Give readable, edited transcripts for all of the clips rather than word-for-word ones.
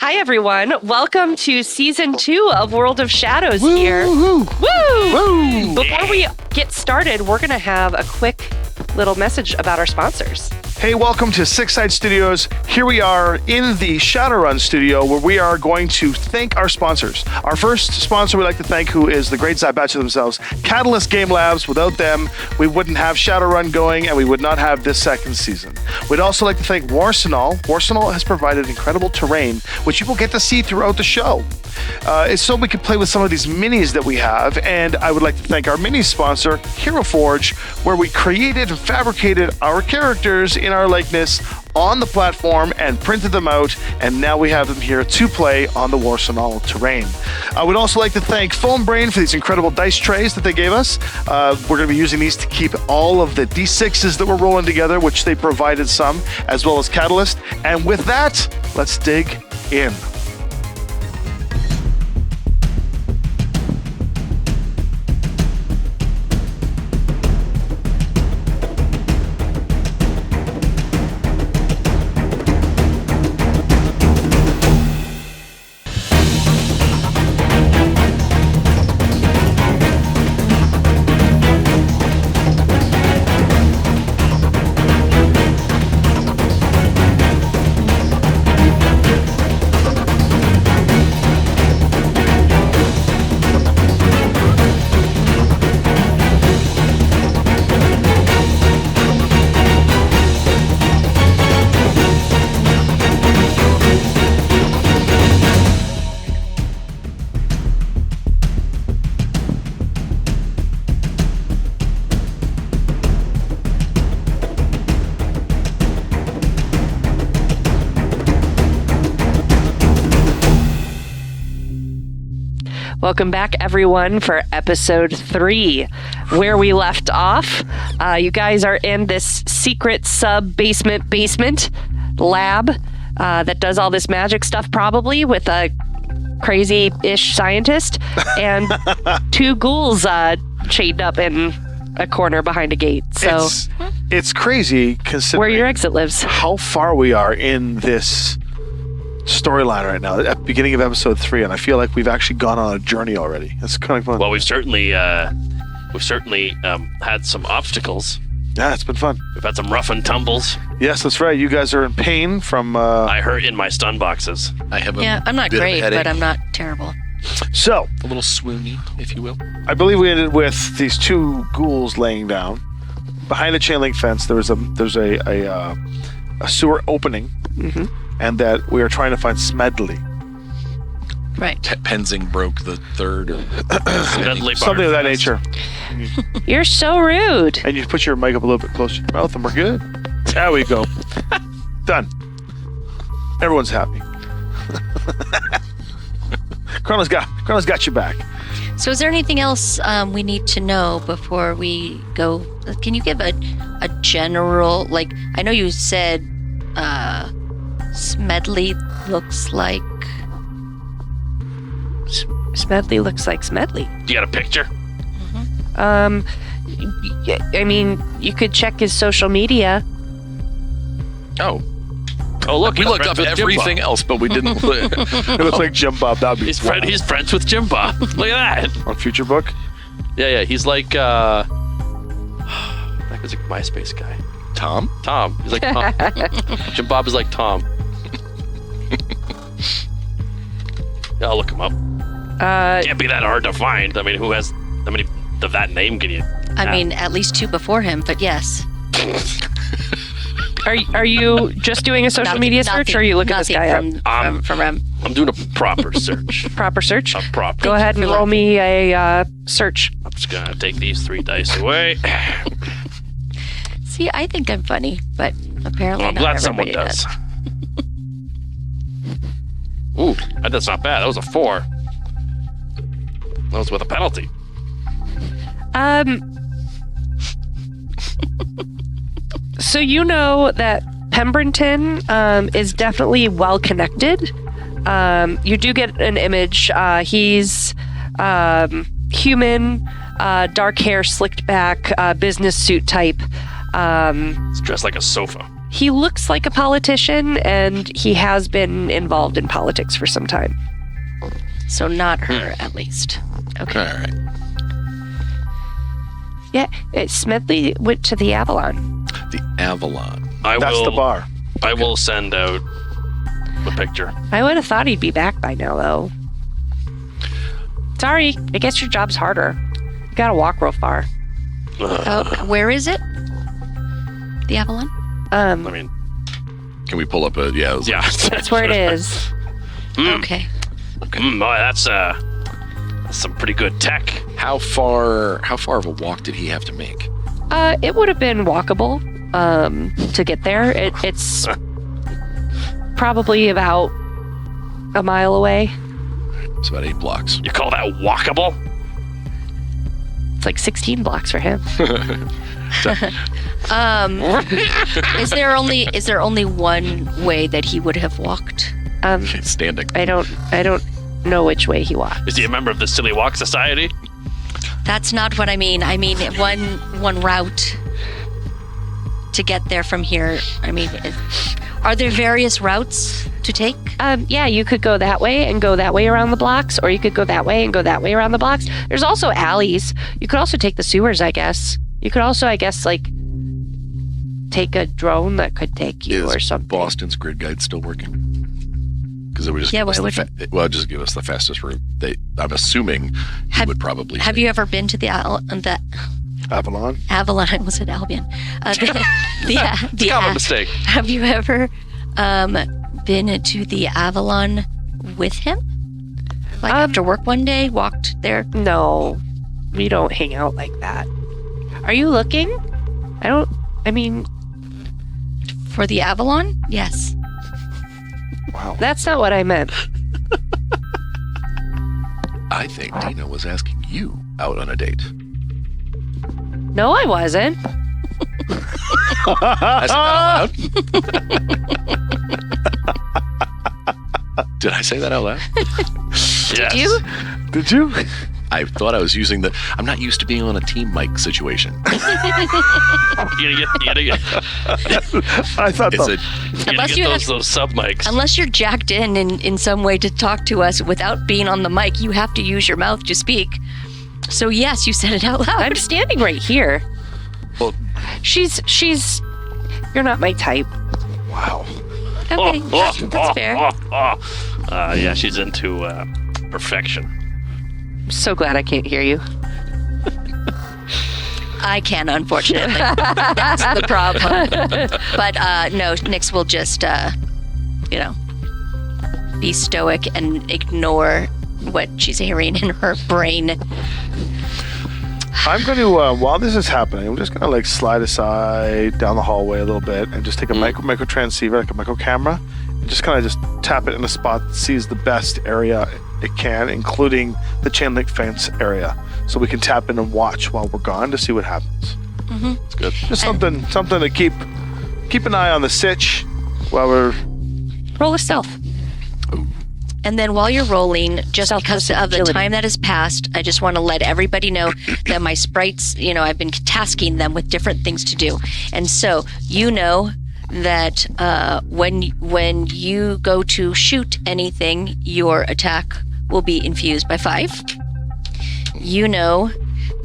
Hi, everyone. Welcome to Season 2 of World of Shadows Woo, here. woo, Woo! woo. Before we get started, we're going to have a quick little message about our sponsors. Hey, welcome to Six Side Studios. Here we are in the Shadowrun studio where we are going to thank our sponsors. Our first sponsor we'd like to thank, who is the great Zybatcha themselves, Catalyst Game Labs. Without them, we wouldn't have Shadowrun going and we would not have this second season. We'd also like to thank Warsenal. Warsenal has provided incredible terrain, which you will get to see throughout the show. It's so we can play with some of these minis that we have, and I would like to thank our mini sponsor, Hero Forge, where we created and fabricated our characters in our likeness on the platform and printed them out, and now we have them here to play on the Warsenal terrain. I would also like to thank Foam Brain for these incredible dice trays that they gave us. We're going to be using these to keep all of the D6s that we're rolling together, which they provided some, as well as Catalyst. And with that, let's dig in. Welcome back, everyone, for episode 3, where we left off. You guys are in this secret basement lab that does all this magic stuff, probably with a crazy-ish scientist and 2 ghouls chained up in a corner behind a gate. So it's crazy considering where your exit lives. How far we are in this storyline right now, at the beginning of episode 3, and I feel like we've actually gone on a journey already. It's kind of fun. Well, we've certainly had some obstacles. Yeah, it's been fun. We've had some rough and tumbles. Yes, that's right. You guys are in pain from I hurt in my stun boxes. I have I'm not bit of a great, headache. but I'm not terrible. So a little swoony, if you will. I believe we ended with these 2 ghouls laying down behind a chain link fence. There's a sewer opening. Mm-hmm. And that we are trying to find Smedley. Right. Penzing broke the third or something of that nature. You're so rude. And you put your mic up a little bit closer to your mouth and we're good. There we go. Done. Everyone's happy. Chrono's got you back. So is there anything else we need to know before we go? Can you give a general, like, I know you said Smedley looks like... Smedley looks like Smedley. Do you got a picture? I mean, you could check his social media. Oh, Look, we looked up everything else, but we didn't. It looks like Jim Bob. That'd be He's friends with Jim Bob. Look at that. on Future Book. Yeah. He's like that was a MySpace guy. Tom? Tom. He's like Tom. Jim Bob is like Tom. Yeah, I'll look him up. Can't be that hard to find. I mean, how many of that name can you? I mean, at least 2 before him, but yes. Are you just doing a social media search, or are you looking this guy up? From I'm doing a proper search. Proper search? A proper. Go ahead and roll me a search. I'm just gonna take these 3 dice away. See, I think I'm funny, but apparently Well, I'm not glad someone everybody does. Ooh, that's not bad. That was a 4. That was with a penalty. So you know that Pemberton is definitely well connected. You do get an image. He's human, dark hair, slicked back, business suit type. It's dressed like a sofa. He looks like a politician, and he has been involved in politics for some time. So not her, at least. Okay. All right. Yeah, Smedley went to the Avalon. The Avalon. That's the bar. I will send out the picture. I would have thought he'd be back by now, though. Sorry, I guess your job's harder. You gotta walk real far. Oh, where is it? The Avalon? I mean, Can we pull up a yeah? That's where it is. Okay. Boy, that's some pretty good tech. How far of a walk did he have to make? It would have been walkable to get there. It's probably about a mile away. It's about 8 blocks. You call that walkable? It's like 16 blocks for him. Is there only one way that he would have walked? Standing. I don't know which way he walked. Is he a member of the Silly Walk Society? That's not what I mean. I mean one route to get there from here. I mean, are there various routes to take? Yeah, you could go that way and go that way around the blocks, or you could go that way and go that way around the blocks. There's also alleys. You could also take the sewers, I guess. You could also, I guess, like, take a drone that could take you or something. Boston's grid guide still working? Because it would just just give us the fastest route. I'm assuming he would probably. Have you ever been to the Avalon? Avalon? I almost said Albion. It's a common mistake. Have you ever been to the Avalon with him? Like after work one day, walked there? No, we don't hang out like that. Are you looking? For the Avalon? Yes. Wow. That's not what I meant. I think Dina was asking you out on a date. No, I wasn't. I said that out loud. Did I say that out loud? Yes. You? Did you? I thought I was using I'm not used to being on a team mic situation. You gotta get I thought It's so. Unless you those sub mics. Unless you're jacked in some way to talk to us without being on the mic, you have to use your mouth to speak. So yes, you said it out loud. I'm standing right here. Well, She's. You're not my type. Wow. Okay, that's fair. Yeah, she's into perfection. I'm so glad I can't hear you. I can, unfortunately. That's the problem. But no, Nyx will just, be stoic and ignore what she's hearing in her brain. I'm going to, while this is happening, I'm just going to like slide aside down the hallway a little bit and just take a micro transceiver, like a micro camera, and just kind of just tap it in a spot that sees the best area it can, including the chain link fence area, so we can tap in and watch while we're gone to see what happens. it's good. Just something to keep an eye on the sitch while we're. Roll a stealth. And then while you're rolling, just Stealth because plus of the agility. time that has passed, I just want to let everybody know that my sprites, I've been tasking them with different things to do. And so, that when you go to shoot anything, your attack will be infused by 5. You know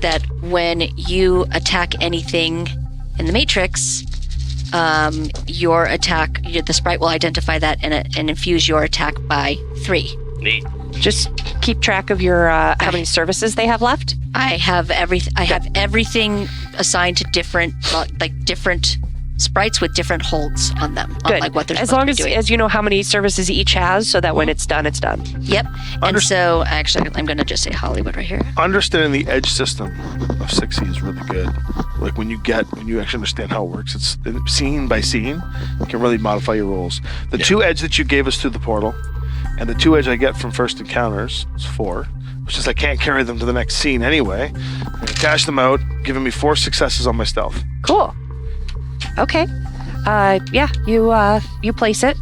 that when you attack anything in the Matrix, your attack, the sprite will identify that and infuse your attack by 3. Neat. Just keep track of your how many services they have left. I have everything assigned to different sprites with different holds on them. On Good. like what they're as supposed long to be doing. as you know how many services each has, so that when it's done, it's done. Yep. And so actually, I'm going to just say Hollywood right here. Understanding the edge system of 6E is really good. Like when you actually understand how it works, it's scene by scene. You can really modify your rolls. The 2 edge that you gave us through the portal, and the 2 edge I get from first encounters is 4. Which is I can't carry them to the next scene anyway. I'm gonna cash them out, giving me 4 successes on my stealth. Cool. Okay. Yeah. You place it.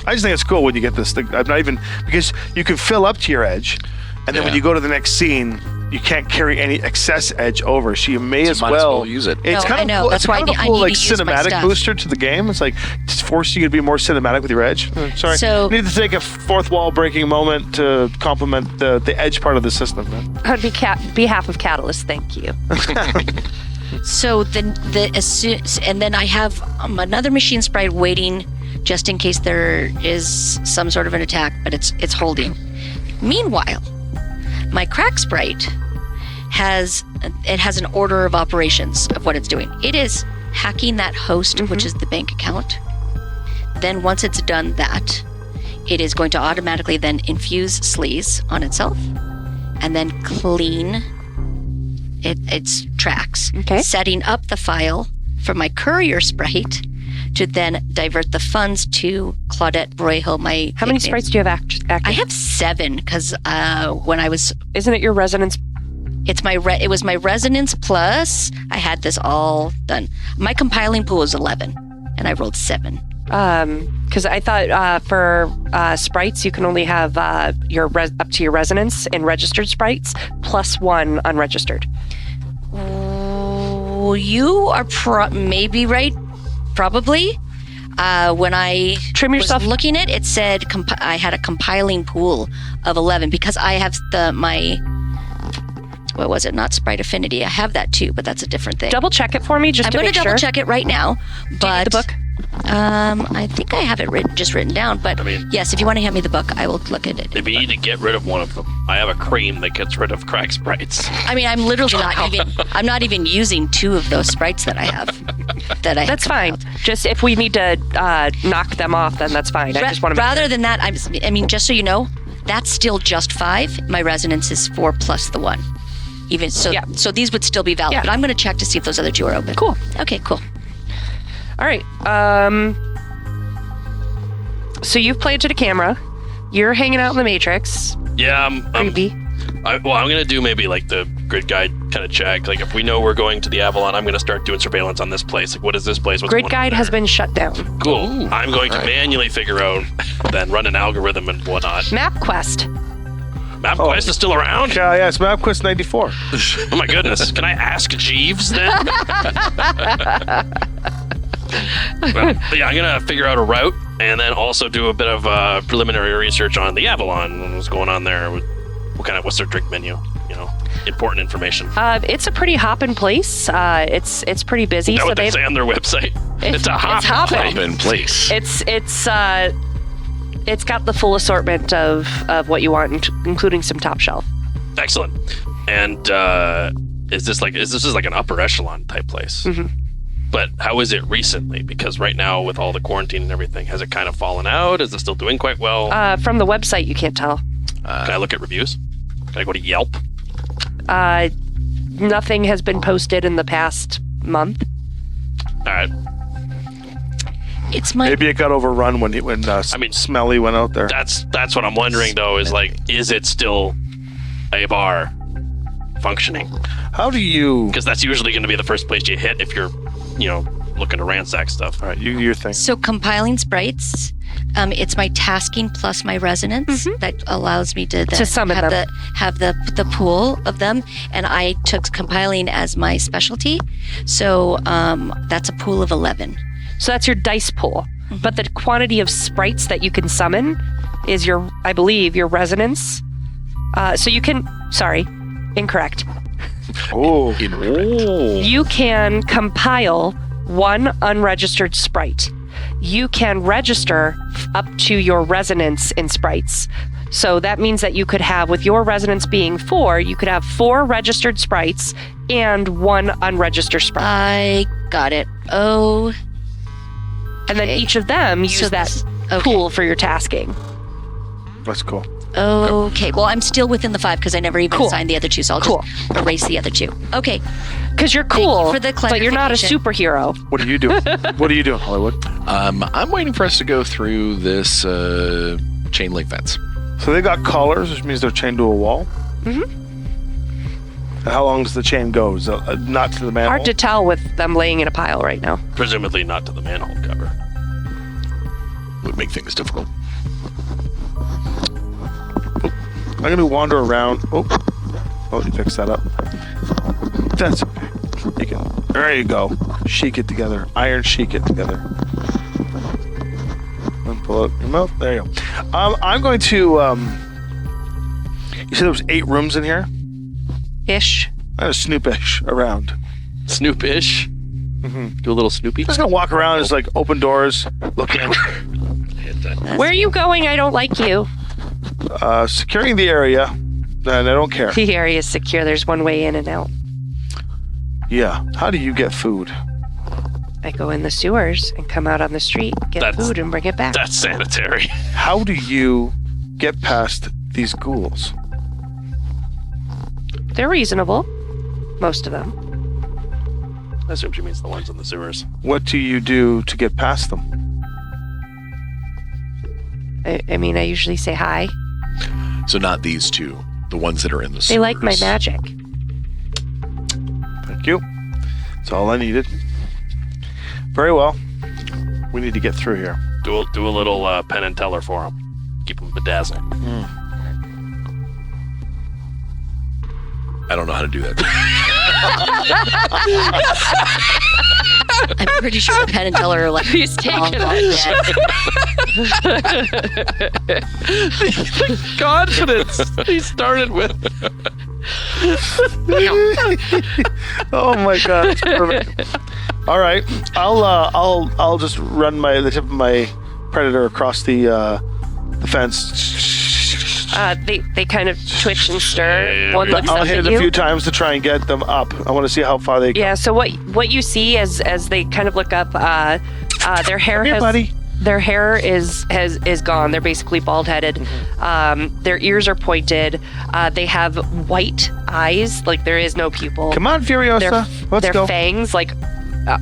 I just think it's cool when you get this thing. I'm not even because you can fill up to your edge, and then when Yeah. you go to the next scene, you can't carry any excess edge over, so you may as might well use it. It's No, kind I of know. cool. That's It's why kind of I a cool need like to use my cinematic stuff. booster to the game. It's like it's forcing you to be more cinematic with your edge. Sorry, So- I need to take a fourth wall breaking moment to complement the edge part of the system. Man. On behalf of Catalyst, thank you. So and then I have another machine sprite waiting just in case there is some sort of an attack, but it's holding. Meanwhile, my crack sprite has an order of operations of what it's doing. It is hacking that host, which is the bank account. Then once it's done that, it is going to automatically then infuse sleaze on itself and then clean its tracks, Okay. setting up the file for my courier sprite to then divert the funds to Claudette Broyhill, my How many nickname. sprites do you have active? I have 7 because when I was, Isn't it your resonance? it was my resonance plus I had this all done. My compiling pool was 11, and I rolled 7. Because I thought for sprites you can only have up to your resonance in registered sprites plus 1 unregistered. Ooh, you are maybe right, probably. When I Trim yourself. was looking at it, said I had a compiling pool of 11 because I have what was it? Not sprite affinity. I have that too, but that's a different thing. Double check it for me just I'm to going make to sure. double check it right now. Do you But need the book? I think I have it written down. But I mean- yes, if you want to hand me the book, I will look at it. If you need to get rid of one of them, I have a cream that gets rid of crack sprites. I mean, I'm literally I'm not even using 2 of those sprites that I have. That's fine. Just if we need to knock them off, then that's fine. I just want to. Rather than that, I mean, just so you know, that's still just 5. My resonance is 4 plus the 1. Even so, Yeah. so these would still be valid. Yeah. But I'm going to check to see if those other 2 are open. Cool. Okay, cool. All right. So you've played to the camera. You're hanging out in the Matrix. Yeah, Creepy. I'm gonna do maybe like the grid guide kind of check. Like if we know we're going to the Avalon, I'm gonna start doing surveillance on this place. Like what is this place? What's Grid going on guide has there? been shut down. Cool. Ooh, I'm going to alright. manually figure out, then run an algorithm and whatnot. MapQuest. MapQuest is still around? Yeah, it's MapQuest 94. Oh my goodness. Can I ask Jeeves then? Well, yeah, I'm gonna figure out a route and then also do a bit of preliminary research on the Avalon. What's going on there? What's their drink menu? You know, important information. It's a pretty hopping place. It's pretty busy. Is that So what they they've say on their website? It's a hop. It's hopping. Up in place. It's got the full assortment of what you want, including some top shelf. Excellent. And is this like an upper echelon type place? Mhm. But how is it recently? Because right now, with all the quarantine and everything, has it kind of fallen out? Is it still doing quite well? From the website, you can't tell. Can I look at reviews? Can I go to Yelp? Nothing has been posted in the past month. All right. It's my Maybe it got overrun when Smelly went out there. That's what I'm wondering though. Is like, is it still a bar functioning? How do you? Because that's usually going to be the first place you hit if you're, looking to ransack stuff. All right, your thing. So compiling sprites, it's my tasking plus my resonance that allows me to, then summon have them. have the pool of them, and I took compiling as my specialty. So that's a pool of 11. So that's your dice pool. But the quantity of sprites that you can summon is I believe, your resonance. So you can, incorrect. Oh, You can compile 1 unregistered sprite. You can register up to your resonance in sprites. So that means that you could have, with your resonance being 4, you could have 4 registered sprites and 1 unregistered sprite. I got it. Oh, And then each of them use So that this- okay. pool for your tasking. that's cool. okay. Well, I'm still within the 5 because I never even Cool. assigned the other 2, so I'll Cool. just erase the other 2. Okay. Because you're you cool, for the but you're not a clarification. superhero. What are you doing? What are you doing, Hollywood? I'm waiting for us to go through this chain link fence. So they got collars, which means they're chained to a wall. Mhm. And how long does the chain go? Is it not to the manhole? Hard to tell with them laying in a pile right now. Presumably not to the manhole cover. Would make things difficult. I'm gonna wander around. Oh, Oh, he picks that up. That's okay. There you go. Shake it together. Iron shake it together. And pull out your mouth. There you go. I'm going to. You said there was 8 rooms in here. Ish. I'm gonna snoopish around. Snoop-ish. Do a little Snoopy. Just gonna walk around. Just like open doors, looking. Where are you going? I don't like you. Securing the area, and I don't care. The area is secure. There's one way in and out. Yeah. How do you get food? I go in the sewers and come out on the street, get food, and bring it back. That's sanitary. How do you get past these ghouls? They're reasonable. Most of them. I assume she means the ones in the sewers. What do you do to get past them? I mean, I usually say hi. So not these two, the ones that are in the They like my sewers. magic. Thank you. That's all I needed. Very well. We need to get through here. Do a little Penn and Teller for him. Keep him bedazzled. I don't know how to do that. I'm pretty sure Penn and Teller are like, He's taking The confidence he started with. Oh my god, that's perfect. All right, I'll just run the tip of my predator across the fence. They kind of twitch and stir. One looks I'll up hit at it a you. few times to try and get them up. I want to see how far they go. Yeah. So what you see as they kind of look up, their hair Here, has buddy. their hair is gone. They're basically bald headed. Their ears are pointed. They have white eyes, like there is no pupil. Come on, Furiosa. Let's their go. fangs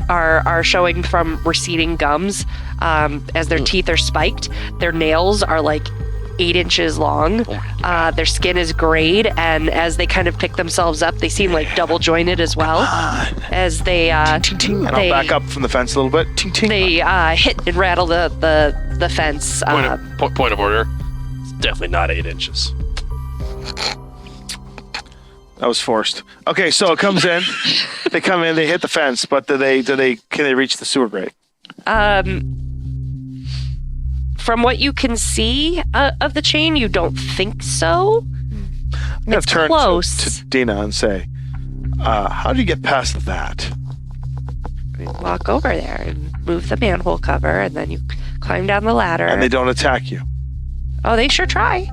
are showing from receding gums as their teeth are spiked. Their nails are like 8 inches long. Their skin is grayed, and as they kind of pick themselves up, they seem like double jointed as well. As they Ting, ting. And I'll back up from the fence a little bit. Ting, ting. they hit and rattle the fence. Point of order. It's definitely not 8 inches. That was forced. Okay, so it comes in. They come in. They hit the fence, but can they reach the sewer grate? From what you can see of the chain, you don't think so. I'm going It's to turn close. to Dina and say, how do you get past that? You walk over there and move the manhole cover, and then you climb down the ladder. And they don't attack you. Oh, they sure try.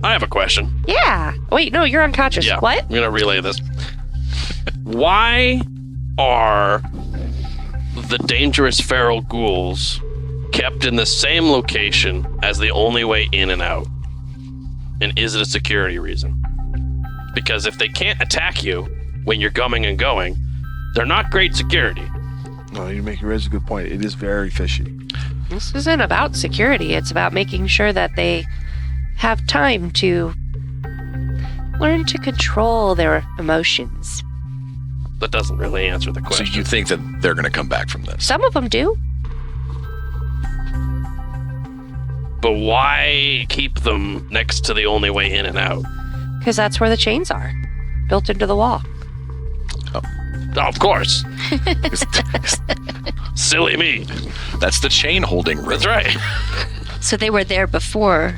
I have a question. Yeah. Wait, no, you're unconscious. Yeah. What? I'm going to relay this. Why are the dangerous feral ghouls kept in the same location as the only way in and out? And is it a security reason? Because if they can't attack you when you're coming and going, they're not great security. No, you raise a good point. It is very fishy. This isn't about security. It's about making sure that they have time to learn to control their emotions. That doesn't really answer the So question. you think that they're going to come back from this? Some of them do. But why keep them next to the only way in and out? Because that's where the chains are, built into the wall. Oh, of course. Silly me. That's the chain holding ring. That's right. so they were there before.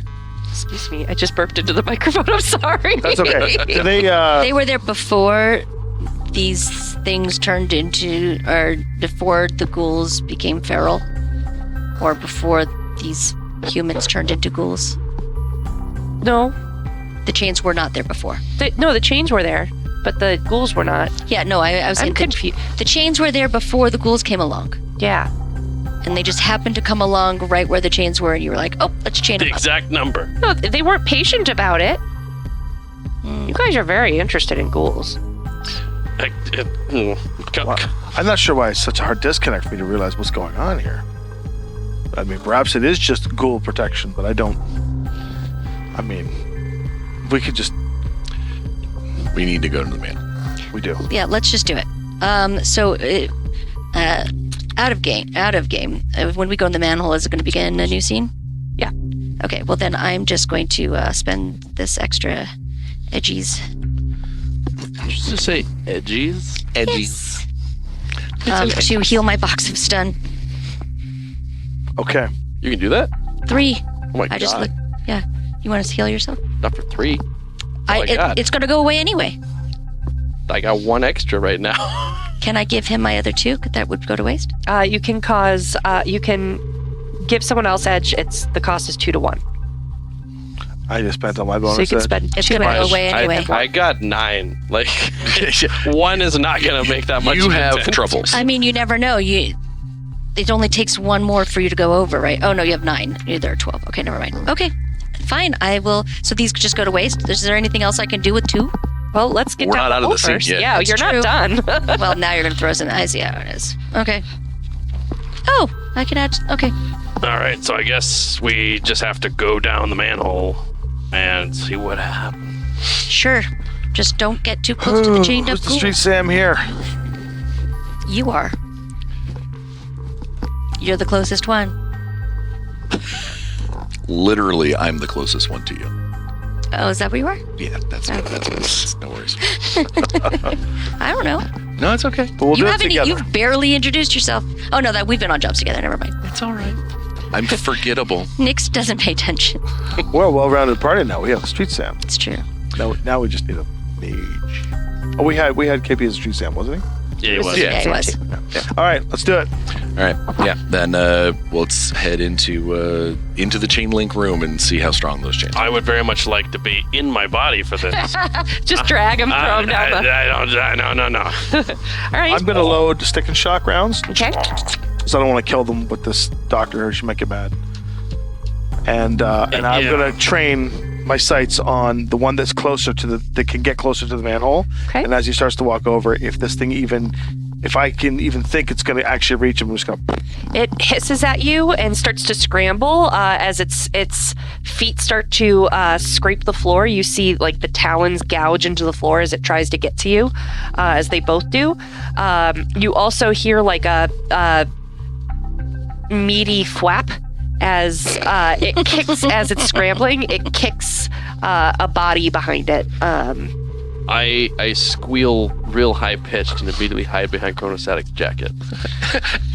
Excuse me, I just burped into the microphone. I'm sorry. That's okay. Do they? They were there before these things turned into, or before the ghouls became feral, or before these humans turned into ghouls. No, The chains were not there before. the chains were there, but the ghouls were not. Yeah, no, I was I'm saying confused. the chains were there before the ghouls came along. Yeah. And they just happened to come along right where the chains were, and you were like, oh, let's chain The them up. exact number. No, they weren't patient about it. You guys are very interested in ghouls. I'm not sure why it's such a hard disconnect for me to realize what's going on here. I mean, perhaps it is just ghoul protection, but I don't. I mean, we could just. We need to go to the man. We do. Yeah, let's just do it. Out of game. When we go in the manhole, is it going to begin a new scene? Yeah. Okay, well then I'm just going to spend this extra edgies. Did you just say edgies? Edgies. To heal my box of stun. Okay. You can do that? 3. Oh my I just god. look. Yeah. You want us to heal yourself? Not for 3. my God. It's going to go away anyway. I got 1 extra right now. Can I give him my other 2? That would go to waste. You can cause. You can give someone else edge. The cost is 2 to 1. I just spent on my bonus. So you can edge. spend It's 2 going to go edge. away anyway. I got 9. Like 1 is not going to make that much. You of a have difference. troubles. I mean, you never know. It only takes 1 more for you to go over, right? Oh no, you have 9. There are 12. Okay, never mind. Okay, fine. I will. So these just go to waste. Is there anything else I can do with 2? Well, let's get We're down not the out of the scene first. yet. Yeah, That's you're true. not done. Well, now you're gonna throw us in the eyes. Yeah, it is. Okay. Oh, I can add. Okay. All right, so I guess we just have to go down the manhole and see what happens. Sure. Just don't get too close to the chained up Who's the pool. street Sam here? You are. You're the closest one. Literally, I'm the closest one to you. Oh, is that where you are? Yeah, that's no worries. I don't know. No, it's okay. But we'll You do it haven't. together. You've barely introduced yourself. Oh no, that we've been on jobs together. Never mind. It's all right. I'm forgettable. Nix doesn't pay attention. We're a well-rounded party now. We have a street Sam. It's true. Now we just need a mage. Oh, we had KP as a street Sam, wasn't he? Yeah, it was. Yeah. Yeah, it was. All right, let's do it. All right. Yeah. Then let's head into the chain link room and see how strong those chains are. I would very much like to be in my body for this. Just drag him, throw him down the. No. All right. I'm going to load stick and shock rounds Okay. because I don't want to kill them with this doctor. She might get mad. And I'm Yeah. going to train my sights on the one that's closer to that can get closer to the manhole. Okay. And as he starts to walk over, if I can even think it's going to actually reach him, I'm just going to. It hisses at you and starts to scramble as its feet start to scrape the floor. You see like the talons gouge into the floor as it tries to get to you, as they both do. You also hear like a meaty flap as it kicks as it's scrambling. It kicks a body behind it. I squeal real high pitched and immediately hide behind Chronostatic's jacket.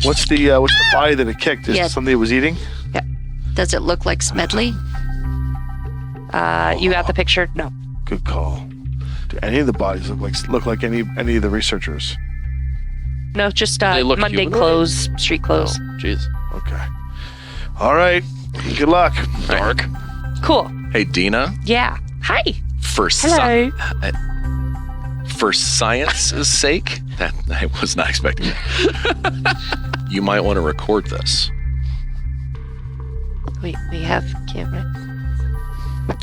What's the body that it kicked? Is Yeah. it something it was eating? Does it look like Smedley? You got the picture? No. Good call. Do any of the bodies look like any of the researchers? No, just They look Monday humanoid? clothes, street clothes. Jeez. Okay. All right. Good luck. Dark. Cool. Hey, Dina. Yeah. Hi. For Hello. for science's sake, that I was not expecting that. You might want to record this. We have camera.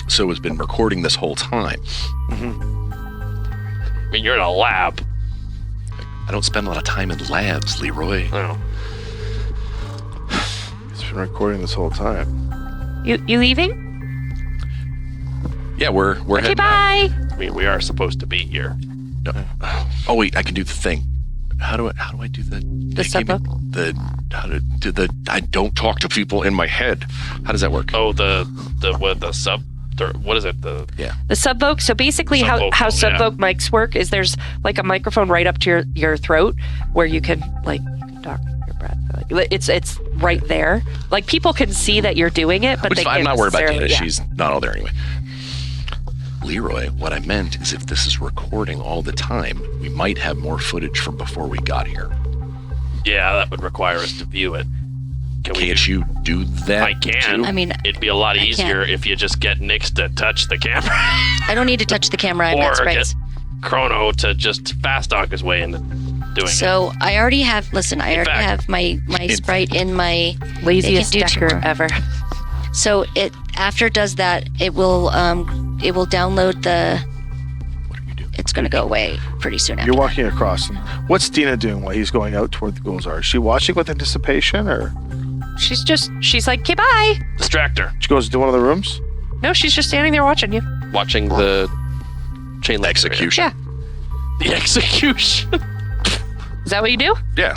So it's been recording this whole time. I mean, you're in a lab. I don't spend a lot of time in labs, Leroy. Oh. It's been recording this whole time. You leaving? Yeah, we're Okay, heading out. bye. I mean, we are supposed to be here. No. Oh wait, I can do the thing. How do I do the I don't talk to people in my head. How does that work? Oh, the sub. What is it? The subvoke. So basically, how Subvocal, subvoke mics work is there's like a microphone right up to your throat where you can talk your breath. Like, it's right there. Like people can see that you're doing it, but Which they is fine. I'm can't not worried about necessarily- Dana. yeah. She's not all there anyway. Leroy, what I meant is if this is recording all the time, we might have more footage from before we got here. Yeah, that would require us to view it. Can't you do that? I can. too? I mean, It'd be a lot I easier if you just get Nix to touch the camera. I don't need to touch the camera. I've got Or sprites. get Chrono to just fast dog his way into doing it. So I already have. Listen, I already fact- have my sprite in my Laziest They can do decker tomorrow. ever. So it after it does that, it will download the. What are you doing? It's going to go away pretty soon after. You're walking across. And what's Dina doing while he's going out toward the ghouls? Is she watching with anticipation, or She's like, okay, bye. Distractor. she goes into one of the rooms? No, she's just standing there watching you. Watching the chain link Execution. Yeah. The execution. Is that what you do? Yeah.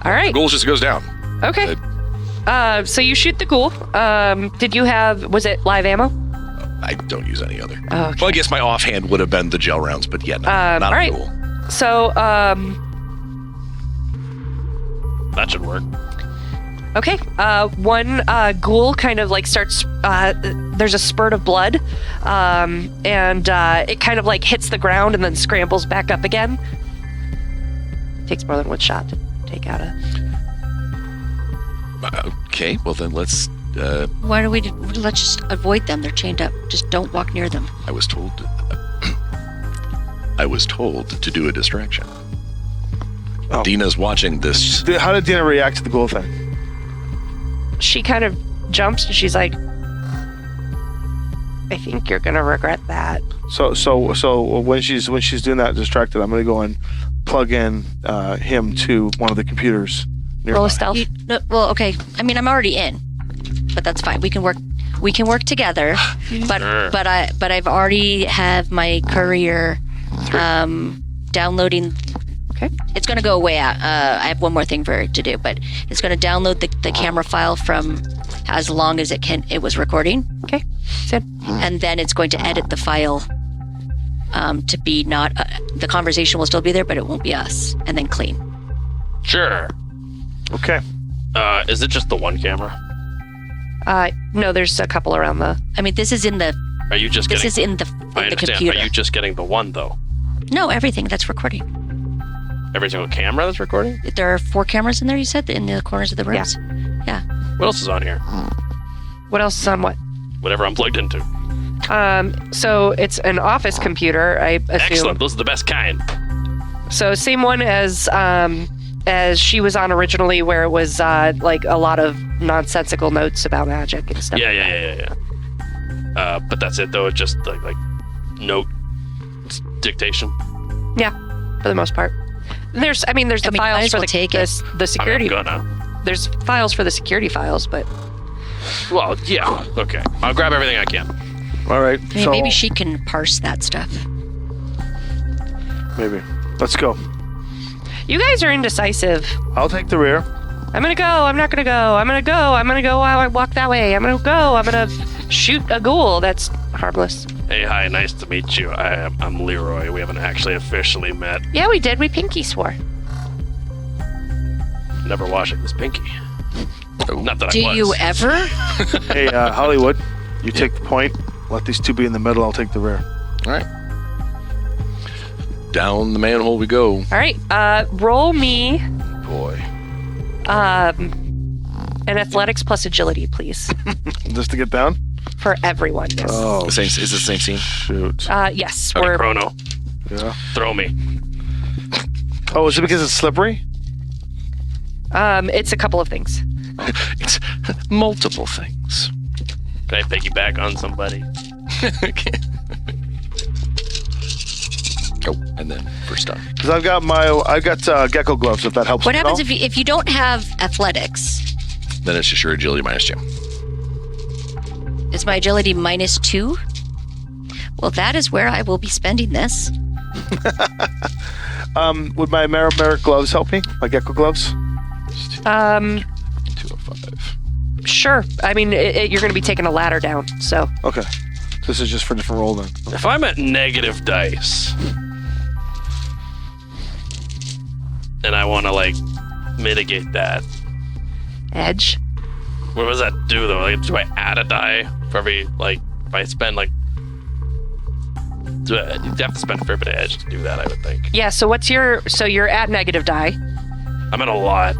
All right. Goals just goes down. Okay. So you shoot the ghoul. Was it live ammo? I don't use any other. Oh, okay. Well, I guess my offhand would have been the gel rounds, but yeah, not all a right. duel. So, That should work. okay. One ghoul kind of like starts. There's a spurt of blood, and it kind of like hits the ground and then scrambles back up again. Takes more than one shot to take out a. Okay, well then let's. Why do let's just avoid them? They're chained up. Just don't walk near them. I was told. I was told to do a distraction. Oh. Dina's watching this. How did Dina react to the ghoul thing? She kind of jumps and she's like, I think you're gonna regret that. So when she's doing that distracted, I'm gonna go and plug in him to one of the computers nearby. Roll a stealth. Well, okay. I mean, I'm already in, but that's fine. We can work together. But Sure. but I've already have my courier downloading. Okay. It's going to go away. I have one more thing for it to do, but it's going to download the camera file from as long as it was recording, Okay. Sid. and then it's going to edit the file to be not the conversation will still be there, but it won't be us, and then clean. Sure. Okay. Is it just the one camera? No, there's a couple around the. I mean, this is in the Are you just this getting? is in the I in the understand. computer. Are you just getting the one though? No, everything that's recording. Every single camera that's recording? There are 4 cameras in there. You said in the corners of the rooms. Yeah. What else is on here? What else is on what? Whatever I'm plugged into. So it's an office computer, I assume. Excellent. Those are the best kind. So same one as she was on originally, where it was like a lot of nonsensical notes about magic and stuff. Yeah. But that's it though. It's just like note dictation. Yeah, for the most part. There's the might files as for well the take it. the security. I'm gonna. There's files for the security files, but Well, yeah. Okay. I'll grab everything I can. All right. I mean, So maybe she can parse that stuff. maybe. Let's go. you guys are indecisive. I'll take the rear. I'm gonna go. I'm not gonna go. I'm gonna go. I'm gonna go while I walk that way. I'm gonna go. I'm gonna shoot a ghoul. That's harmless. Hey, hi. Nice to meet you. I'm Leroy. We haven't actually officially met. Yeah, we did. We pinky swore. Never washing this pinky. Not that Do I was. you ever? Hey, Hollywood, you take the point. Let these two be in the middle. I'll take the rear. All right. Down the manhole we go. All right. Roll me Boy. an athletics plus agility, please, Just to get down? for everyone. Yes. Oh, Is it the same scene? shoot. Yes. Okay, We're Chrono. Yeah. Throw me. Oh, is it because it's slippery? It's a couple of things. It's multiple things. Can I piggyback on somebody? Okay. Oh, and then for stuff. Because I've got gecko gloves. If that helps. What at happens all. if you don't have athletics? Then it's just your agility minus 2. Is my agility -2? Well, that is where I will be spending this. Would my merit gloves help me? My gecko gloves? 205. Sure. I mean, you're going to be taking a ladder down, so Okay. This is just for different roll then. If I'm at negative dice and I want to like mitigate that, edge. what does that do though? Like, do I add a die for every like if I spend like? You'd have to spend a fair bit of edge to do that, I would think. Yeah. So so you're at negative die. I'm at a lot.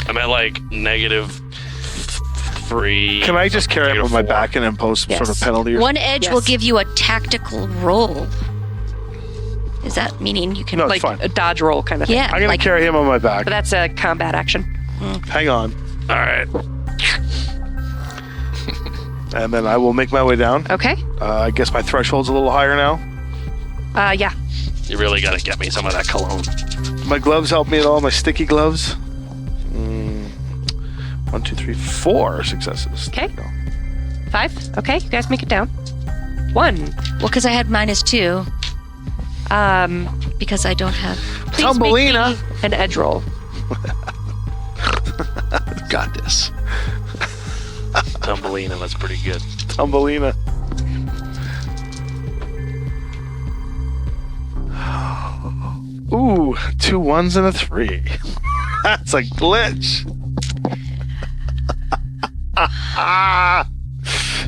I'm at like -3. Can I just carry him on my -4. back and impose some sort of Yes. penalty? Or One edge Yes. will give you a tactical roll. Is that meaning you can? No, Like it's fine. a dodge roll kind of thing. Yeah, I'm gonna like carry him on my back. But that's a combat action. Hang on, All right. and then I will make my way down. Okay. I guess my threshold's a little higher now. Yeah. You really got to get me some of that cologne. My gloves help me at all. My sticky gloves. 1, 2, 3, 4 successes. Okay. There we go. 5. Okay. You guys make it down. 1. well, because I had -2 because I don't have. Please Tumbelina. make me an edge roll. Got this. Tumbelina, that's pretty good. Tumbelina. Ooh, 2 1s and a 3. That's a glitch.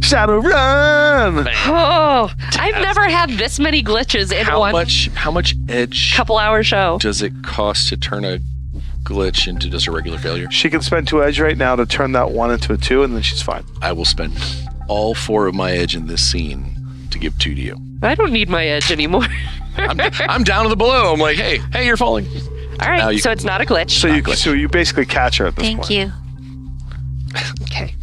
Shadowrun. Oh, I've never had this many glitches in How one much edge couple hour show. does it cost to turn a glitch into just a regular failure? She can spend 2 edge right now to turn that 1 into a 2, and then she's fine. I will spend all 4 of my edge in this scene to give 2 to you. I don't need my edge anymore. I'm down to the below. I'm like, hey, you're falling. All Now right, you so can- it's not a glitch. So you basically catch her at this Thank point. you. Okay.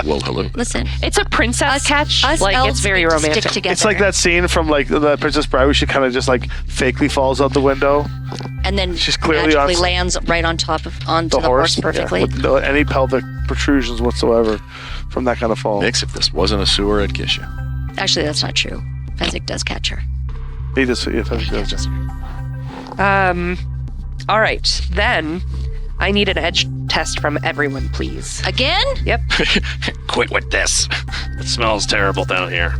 Well, hello. Listen, It's a princess catch. us Like, elves it's very need to romantic. Stick together. It's like that scene from like the Princess Bride where she kind of just like fakely falls out the window. and then she's clearly magically on- lands right on top of onto The horse perfectly. yeah, with no, any pelvic protrusions whatsoever from that kind of fall. Nix, if this wasn't a sewer, I'd kiss you. Actually, that's not true. Fezzik does catch her. He just, if it goes just, All right, then I need an edge test from everyone, please. Again? Yep. Quit with this. It smells terrible down here.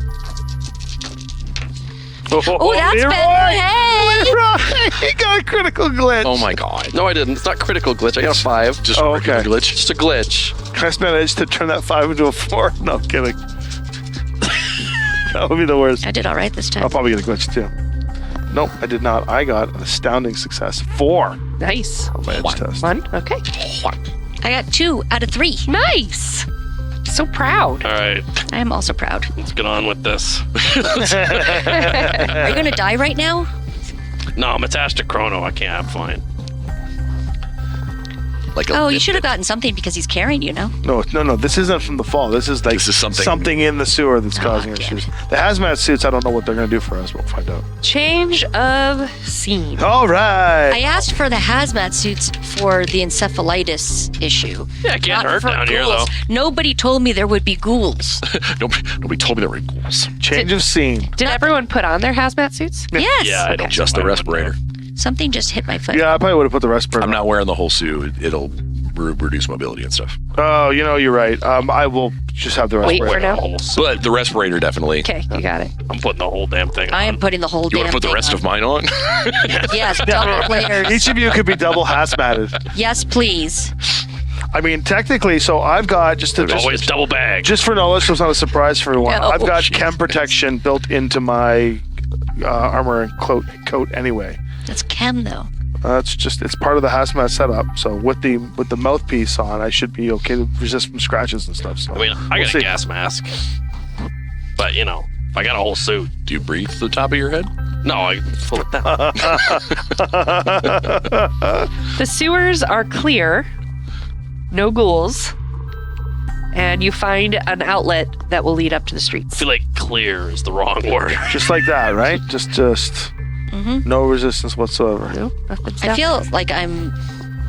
Oh, that's Leroy! better. Hey! Leroy! He got a critical glitch. Oh my god. No, I didn't. It's not critical glitch. I got a 5. Just Oh, a regular okay. glitch. Just a glitch. Can I spend edge to turn that 5 into a 4? No, I'm kidding. That would be the worst. I did all right this time. I'll probably get a glitch too. Nope, I did not. I got an astounding success. 4 Nice. on my edge test. 1. Okay. I got 2 out of 3. Nice. So proud. All right, I am also proud. let's get on with this. Are you going to die right now? No, I'm attached to Chrono. I can't. I'm fine. Like a Oh, you lip should have bit. gotten something because he's carrying you, no? No. This isn't from the fall. This is like This is something- in the sewer that's causing damn issues. The hazmat suits, I don't know what they're going to do for us. We'll find out. Change of scene. All right. I asked for the hazmat suits for the encephalitis issue. Yeah, it can't not hurt for down here, ghouls. though. Nobody told me there would be ghouls. Nobody told me there were ghouls. Change of scene. Did everyone put on their hazmat suits? Yes. Yeah, I don't Just know the why I wouldn't respirator. Something just hit my foot. Yeah, I probably would have put the respirator. I'm not wearing the whole suit. It'll reduce mobility and stuff. Oh, you're right. I will just have the Wait respirator. for now. The whole suit. But the respirator definitely. Okay, you got it. I'm putting the whole damn thing on. I am putting the whole You damn want to put the thing rest on. of mine on? Yes, double layers. Each of you could be double hazmated. Yes, please. I mean, technically, so I've got just Always double bag. just for knowledge, so it's not a surprise for everyone. No. I've got chem protection built into my armor and coat anyway. That's chem, though. It's part of the hazmat setup. So with the mouthpiece on, I should be okay to resist from scratches and stuff. So I mean, I we'll got see. a gas mask. But, if I got a whole suit. Do you breathe to the top of your head? No, I pull it down. The sewers are clear, no ghouls, and you find an outlet that will lead up to the I streets. feel like clear is the wrong word. Just like that, right? Just no resistance whatsoever. No, nothing's I down. feel like I'm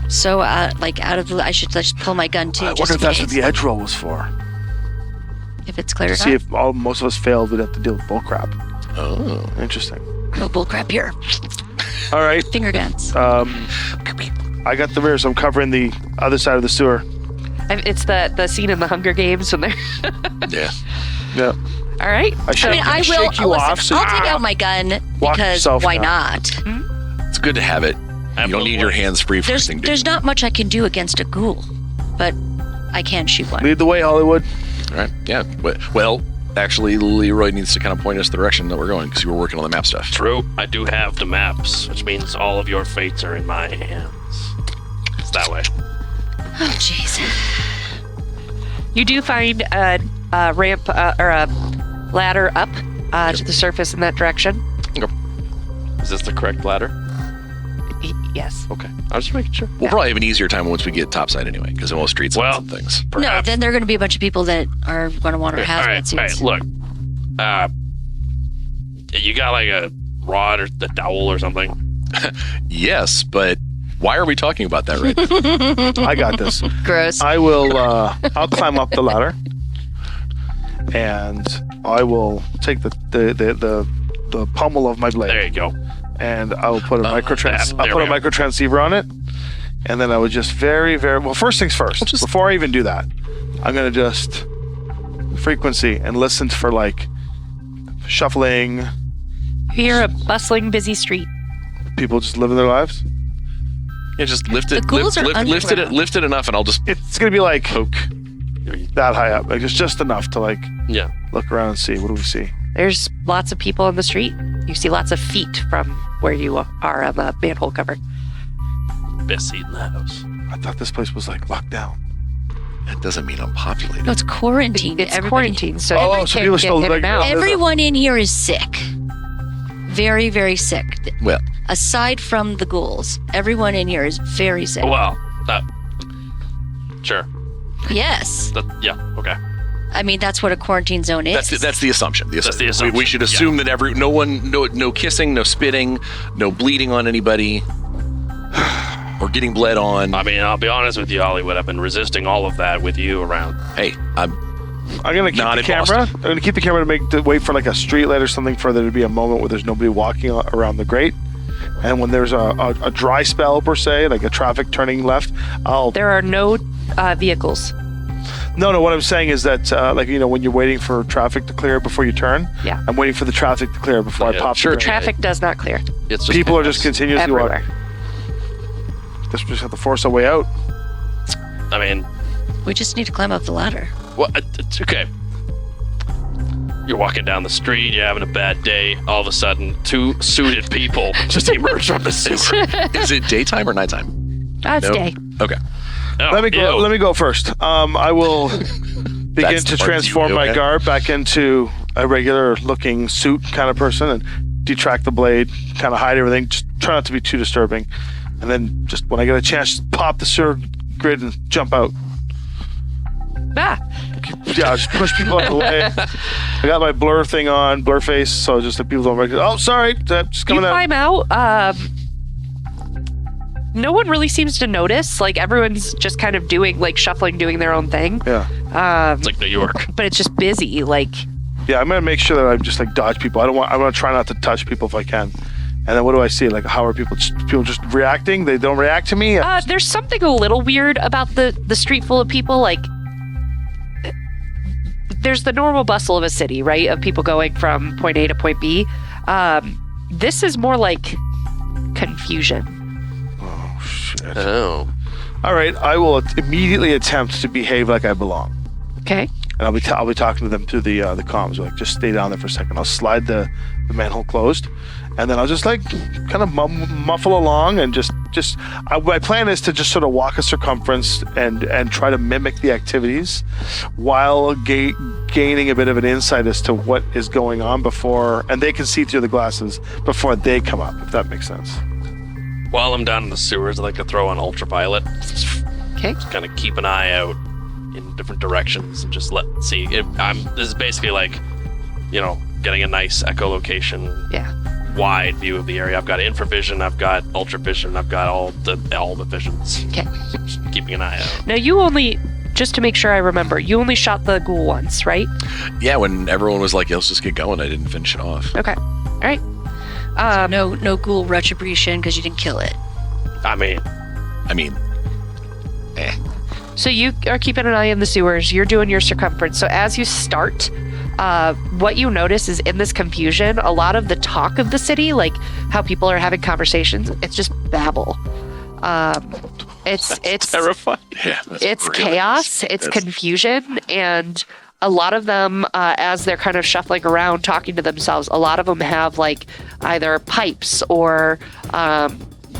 so out of the. I should just pull my gun too. I just wonder in if that's case. what the edge roll was for. If it's clear To or see not. if most of us failed, we'd have to deal with bullcrap. Oh. Interesting. No bullcrap here. All right. Finger guns. I got the rear, so I'm covering the other side of the sewer. It's the scene in the Hunger Games when they're. Yeah. Yeah. All right. I should I will. shake you Listen, off. So I'll take out my gun Walk because yourself why down. not? It's good to have it. You don't need your hands free for anything. There's not much I can do against a ghoul, but I can shoot one. Lead the way, Hollywood. All right. Yeah. Well, actually, Leroy needs to kind of point us the direction that we're going because you were working on the map stuff. True, I do have the maps, which means all of your fates are in my hands. It's that way. Oh, jeez. You do find a ramp or a ladder up to the surface in that direction. Is this the correct ladder? Yes. Okay, I was just making sure. We'll probably have an easier time once we get topside anyway because in most streets Well, and things. No, Perhaps. then there are going to be a bunch of people that are going to want our hazmat all right, suits. look. You got like a rod or the dowel or something? Yes, but why are we talking about that right now? I got this. Gross. I will. I'll climb up the ladder, and I will take the pommel of my blade, There you go. and I will put a there we are. microtransceiver on it, and then I would just very well. First things first. Before I even do that, I'm gonna just frequency and listen for like shuffling, You're a bustling, busy street. People just living their lives. Yeah, just lift it. The ghouls are lift it enough, and I'll just It's gonna be like poke. that high up. Like it's just enough to like Yeah. look around and see. What do we see? There's lots of people on the street. You see lots of feet from where you are on the manhole cover. Best seat in the house. I thought this place was like locked down. That doesn't mean unpopulated. No, it's quarantine. It's Everybody- quarantine, so Oh, everyone so can people get still, in like, and out. Everyone in here is sick. Very, very sick. Well, Aside from the ghouls, everyone in here is very sick. Well, that. Sure. Yes. Yeah. Okay. I mean, that's what a quarantine zone is. that's the assumption. the assumption, We should assume that no kissing, no spitting, no bleeding on anybody, or getting bled on. I mean, I'll be honest with you, Hollywood. I've been resisting all of that with you around. Hey, I'm gonna keep Not the in camera. Boston. I'm gonna keep the camera to wait for like a street light or something for there to be a moment where there's nobody walking around the grate. And when there's a dry spell per se, like a traffic turning left, There are no vehicles. No, what I'm saying is that, like, you know, when you're waiting for traffic to clear before you turn, Yeah. I'm waiting for the traffic to clear before I Yeah, pop sure. the grate. Traffic does not clear It's just People are just continuously everywhere. walking. Just have to force our way out. I mean, We just need to climb up the ladder. well, it's okay. You're walking down the street, you're having a bad day. All of a sudden, two suited people just emerge from the sewer. Is it daytime or nighttime? That's No? day. Okay. Oh, Let me go first. I will begin That's to the part transform you- my okay. garb back into a regular looking suit kind of person and detract the blade, kind of hide everything, just try not to be too disturbing. And then just when I get a chance, just pop the sewer grid and jump out. Ah, Yeah, just push people out of the way. I got my blur thing on, blur face, so just that people don't recognize. Oh, sorry, just you coming out. climb out. No one really seems to notice. Like everyone's just kind of doing, like shuffling, doing their own thing. Yeah, It's like New York. But it's just busy. Like yeah. I'm gonna make sure that I just like dodge people. I'm gonna try not to touch people if I can. And then what do I see? Like, how are people just reacting? They don't react to me. there's something a little weird about the street full of people. Like there's the normal bustle of a city, right? Of people going from point A to point B. This is more like confusion. Shit. Oh. All right, I will immediately attempt to behave like I belong, Okay. and I'll be talking to them through the comms. Like, just stay down there for a second. I'll slide the manhole closed, and then I'll just like kind of muffle along and just. My plan is to just sort of walk a circumference and try to mimic the activities, while gaining a bit of an insight as to what is going on before, and they can see through the glasses before they come up. If that makes sense. While I'm down in the sewers, I like to throw on ultraviolet. Okay. Just kind of keep an eye out in different directions and just see. This is basically like, you know, getting a nice echolocation, Yeah. wide view of the area. I've got infravision, I've got ultravision, I've got all the visions. Okay. Just keeping an eye out. Now you only, just to make sure I remember, you only shot the ghoul once, right? Yeah, when everyone was like, yeah, let's just get going, I didn't finish it off. Okay. All right. No ghoul retribution because you didn't kill it. I mean, So you are keeping an eye on the sewers. You're doing your circumference. So as you start, what you notice is in this confusion, a lot of the talk of the city, like how people are having conversations, it's just babble. It's terrifying. Yeah, that's it's really chaos, it's confusion, and a lot of them, as they're kind of shuffling around talking to themselves, a lot of them have like either pipes or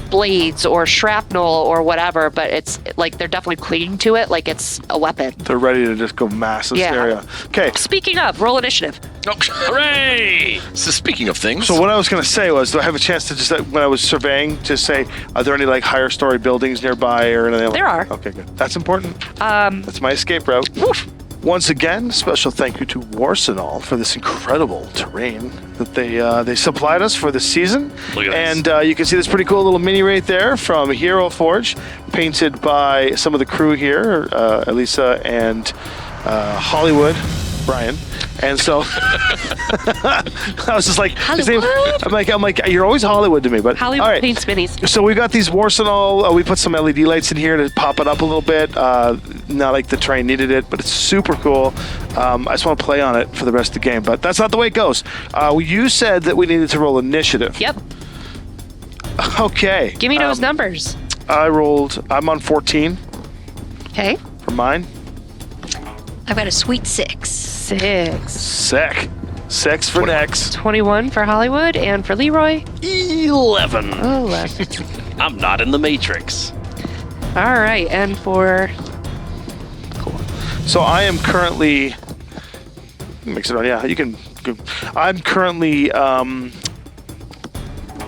blades or shrapnel or whatever, but it's like they're definitely clinging to it like it's a weapon. They're ready to just go mass hysteria. Okay. Speaking of, roll initiative. Oh, Hooray! so speaking of things, So what I was going to say was, do I have a chance to just, when I was surveying, to say, are there any like higher story buildings nearby or anything? There are. Okay, good. That's important. That's my escape route. Woof. Once again, special thank you to Warsenal for this incredible terrain that they supplied us for this season. Look at and this. you can see this pretty cool little mini right there from Hero Forge, painted by some of the crew here, Elisa and Hollywood, Brian. And so I was just like, his name, Hollywood? I'm like, you're always Hollywood to me. But Hollywood all right. paints minis. So we've got these Warsenal. We put some LED lights in here to pop it up a little bit. Not like the train needed it, but it's super cool. I just want to play on it for the rest of the game, but that's not the way it goes. You said that we needed to roll initiative. Yep. Okay. Give me those numbers. I'm on 14 Okay. for mine. I've got a sweet 6. 6. Sick. 6 for next. 21 for Hollywood, and for Leroy, 11. 11. I'm not in the Matrix. All right, and for So I am currently. Mix it on. Yeah, you can. I'm currently at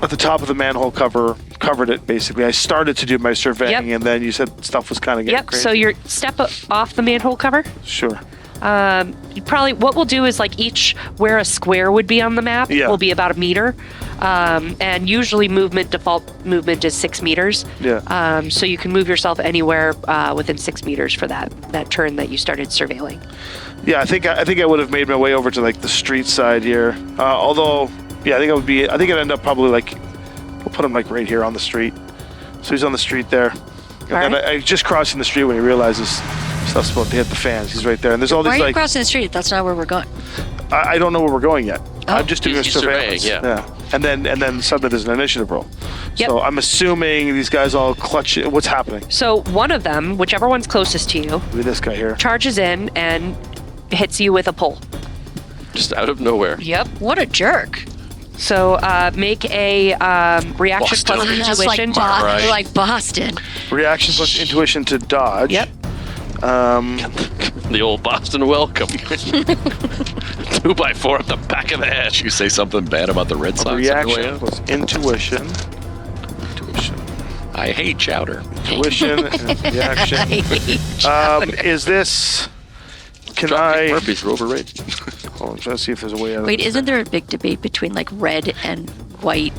the top of the manhole covered it basically. I started to do my surveying, Yep. and then you said stuff was kind of getting yep. crazy. So your step off the manhole cover. Sure. You probably what we'll do is like each where a square would be on the map Yeah. will be about a meter, and usually default movement is 6 meters. Yeah. So you can move yourself anywhere within 6 meters for that turn that you started surveilling. Yeah, I think I would have made my way over to like the street side here. Although, yeah, I think I'd end up probably like, we'll put him like right here on the street. So he's on the street there. And then right. I just crossing the street when he realizes stuff's about to hit the fans. He's right there, and there's all Why these are you like. crossing the street? That's not where we're going. I don't know where we're going yet. I'm just doing a He's surveying, surveillance. And then suddenly there's an initiative roll. Yep. So I'm assuming these guys all clutch it. What's happening? So one of them, whichever one's closest to you, Look at this guy here. charges in and hits you with a pole. Just out of nowhere. Yep. What a jerk. So make a reaction plus Boston. That's like, intuition. Right. like Boston. Reaction plus intuition to dodge. Yep. The old Boston welcome. 2x4 at the back of the head. You say something bad about the Red Sox on your way Reaction out? plus intuition. I hate chowder. Intuition and reaction. Is this? Can Dropkick I? Murphys are overrated. Hold on, I'm trying to see if there's a way out of Wait, this. isn't there a big debate between like red and white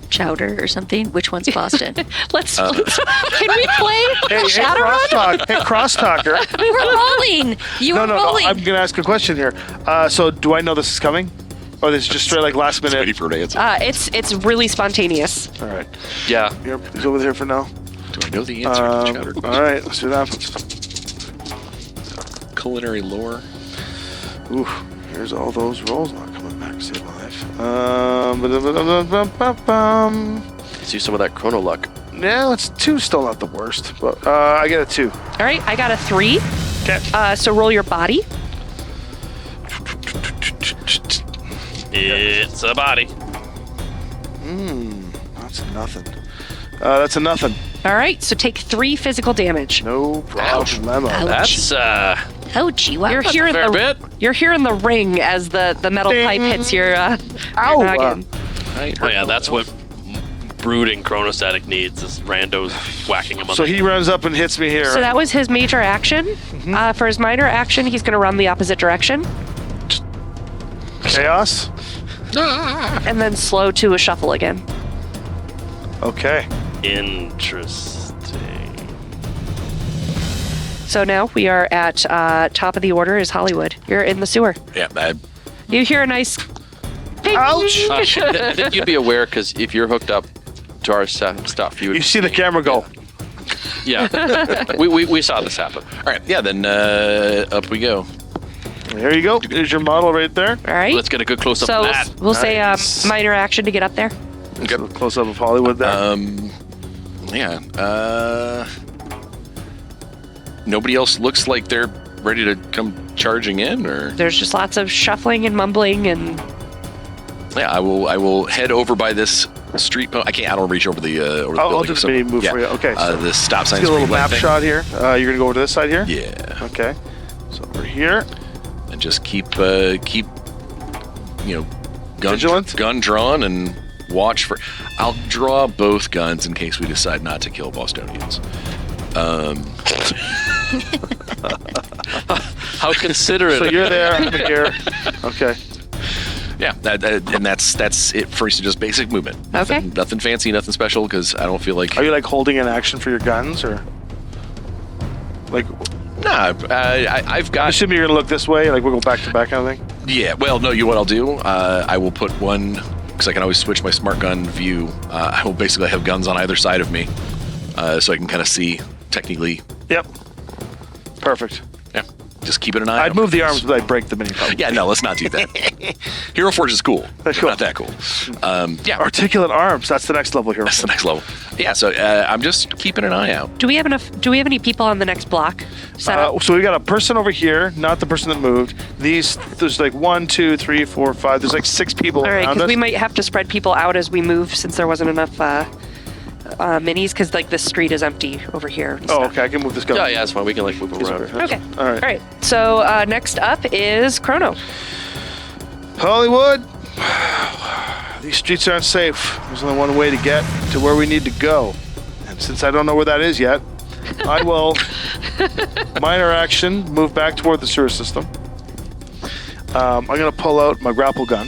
chowder or something? Which one's Boston? Let's can we play Hey, Shadowrun? crosstalker. We were rolling. You No, were no. rolling. I'm gonna ask a question here. So, do I know this is coming, or this is just straight like last Waiting minute? for an answer. It's really spontaneous. All right. Yeah. Here, he's over there for now. Do I know the answer to chowder? All right. Let's see what happens. Culinary lore. Ooh, here's all those rolls not coming back. Stay alive. Let's use some of that chrono luck. Yeah, it's 2. Still not the worst, but I get a 2. All right, I got a 3. Okay. So roll your body. It's a body. That's a nothing. That's a nothing. All right, so take 3 physical damage. No problemo. That's Ouchie, wow. You're hearing fair the bit. you're hearing the ring as the metal Ding. pipe hits your Ow. noggin. Oh yeah, that's what brooding chronostatic needs is randos whacking him on So the he runs up and hits me here. So that was his major action. For his minor action, he's going to run the opposite direction Chaos. and then slow to a shuffle again. Okay. Interesting. So now we are at top of the order is Hollywood. You're in the sewer. Yeah, You hear a nice ping. Ouch. I think you'd be aware because if you're hooked up to our stuff, you would. You see the camera go. Yeah. we saw this happen. all right. Yeah, then up we go. There you go. There's your model right there. All right. Let's get a good close up So of that. we'll say Nice. minor action to get up there. Okay. Close up of Hollywood there. Yeah. Nobody else looks like they're ready to come charging in, or There's just lots of shuffling and mumbling and yeah, I will head over by this street. I can't. I don't reach over the over the I'll building. do the mini move for you. Okay, so the stop sign. Let's get a little street light map thing. shot here. You're gonna go over to this side here. Yeah, Okay. So we're here. and just keep gun Vigilant? gun drawn and watch for. I'll draw both guns in case we decide not to kill Bostonians. How considerate. So you're there. I'm here. Okay. Yeah, and that's it for just basic movement. Okay. Nothing fancy, nothing special, because I don't feel like. Are you like holding an action for your guns or like? No, Yeah, I've got. Assuming you're gonna look this way, like we'll go back to back kind of thing. Yeah, well, no, what I'll do, I will put one, because I can always switch my smart gun view. I will basically have guns on either side of me, so I can kind of see technically. Yep. Perfect. Yeah, just keep it an eye out. I'd move the arms, but I'd break the mini probably. Yeah, no, let's not do that. Hero Forge is cool. That's cool. Not that cool. Yeah, Articulate arms. That's the next level here. that's the next level. Yeah, so I'm just keeping an eye out. Do we have any people on the next block set up? So we got a person over here, not the person that moved. There's like 1, 2, 3, 4, 5. There's like 6 people All right, around because us. we might have to spread people out as we move since there wasn't enough minis, because like the street is empty over here. and Oh, stuff. okay. I can move this guy. Yeah, that's fine. We can like move around. Okay. All right. All right. So next up is Chrono. Hollywood. These streets aren't safe. There's only one way to get to where we need to go. And since I don't know where that is yet, I will minor action, move back toward the sewer system. I'm going to pull out my grapple gun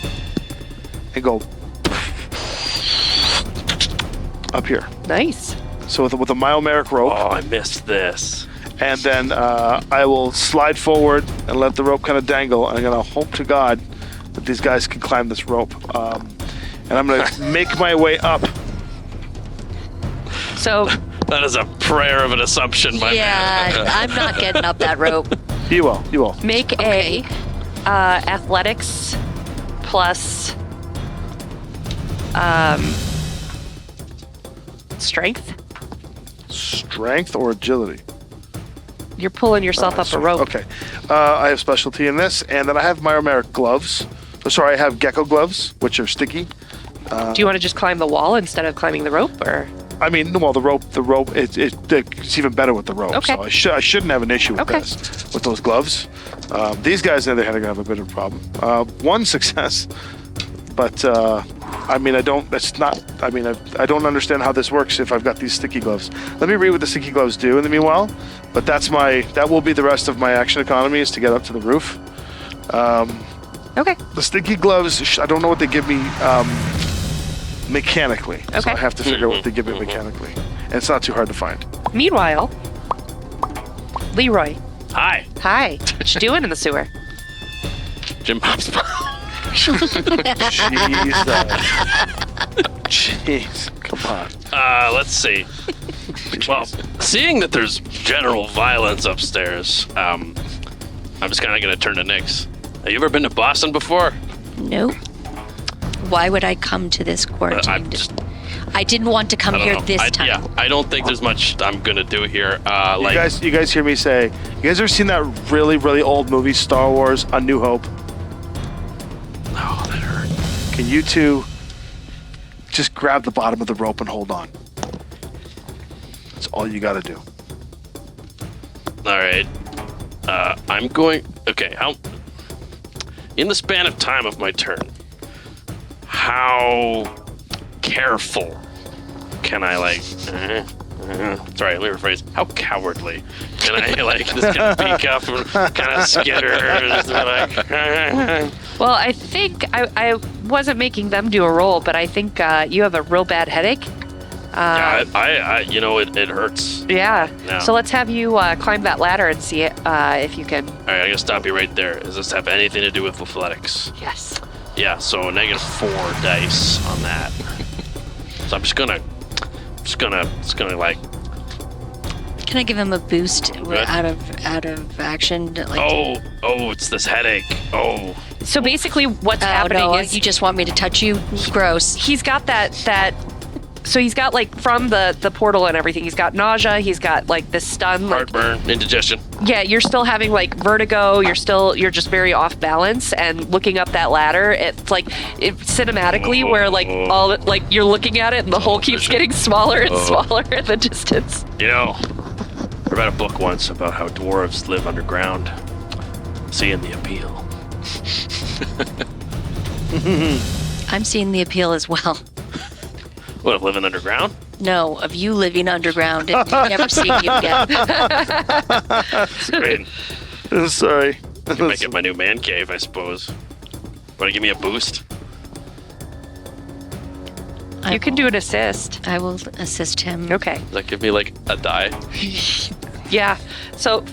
and go up here. Nice. So with a myomeric rope, Oh, I missed this. and then I will slide forward and let the rope kind of dangle. And I'm going to hope to God that these guys can climb this rope. And I'm going to make my way up. So That is a prayer of an assumption, my man. Yeah, I'm not getting up that rope. You will. You will. make Okay. a athletics plus strength. Strength or agility? You're pulling yourself up a rope. Okay. I have specialty in this, and then I have myomeric gloves. Oh, sorry, I have gecko gloves, which are sticky. Do you want to just climb the wall instead of climbing the rope, or? I mean, well, the rope, it's even better with the rope. Okay. So I shouldn't have an issue with Okay. this, with those gloves. These guys, on the other hand, are going to have a bit of a problem. One success, but I mean, I don't understand how this works if I've got these sticky gloves. Let me read what the sticky gloves do in the meanwhile, but that will be the rest of my action economy is to get up to the roof. Okay. The sticky gloves, I don't know what they give me mechanically. So Okay. I have to figure out what they give me mechanically. And it's not too hard to find. Meanwhile, Leroy, Hi, hi. What you doing in the sewer? Jim Pop's. Jeez, come on. Let's see. Well, seeing that there's general violence upstairs, I'm just kind of going to turn to Nix. Have you ever been to Boston before? Nope. Why would I come to this I'm quarantine? just, I didn't want to come I don't here know. this time. Yeah, I don't think there's much I'm going to do here. You guys hear me say, you guys ever seen that really, really old movie, Star Wars, A New Hope? Oh, that hurt. Can you two just grab the bottom of the rope and hold on? That's all you got to do. All right. I'm going. Okay. How? In the span of time of my turn, how careful can I sorry, let me rephrase. How cowardly can I just kind of peek up and kind of skitter? Just Well, I think I wasn't making them do a roll, but I think you have a real bad headache. yeah, it hurts. Yeah. No. So let's have you climb that ladder and see if you can. All right, I'm gonna stop you right there. Does this have anything to do with athletics? Yes. Yeah, so -4 dice on that. So I'm just gonna like. Can I give him a boost Good. out of action? It's this headache. Oh, So basically, what's Oh happening no! is You just want me to touch you? Gross. he's got that. So he's got like from the portal and everything. He's got nausea. He's got like this stun. Like, heartburn, indigestion. yeah, you're still having like vertigo. You're just very off balance. And looking up that ladder, it's like cinematically where like all like you're looking at it and the hole keeps getting smaller and smaller in the distance. You know, I read a book once about how dwarves live underground. Seeing the appeal. I'm seeing the appeal as well. What, of living underground? No, of you living underground and never seeing you again. I mean, Sorry. make it my new man cave, I suppose. Want to give me a boost? You can do an assist. I will assist him. Okay. Does that give me like a die? Yeah. So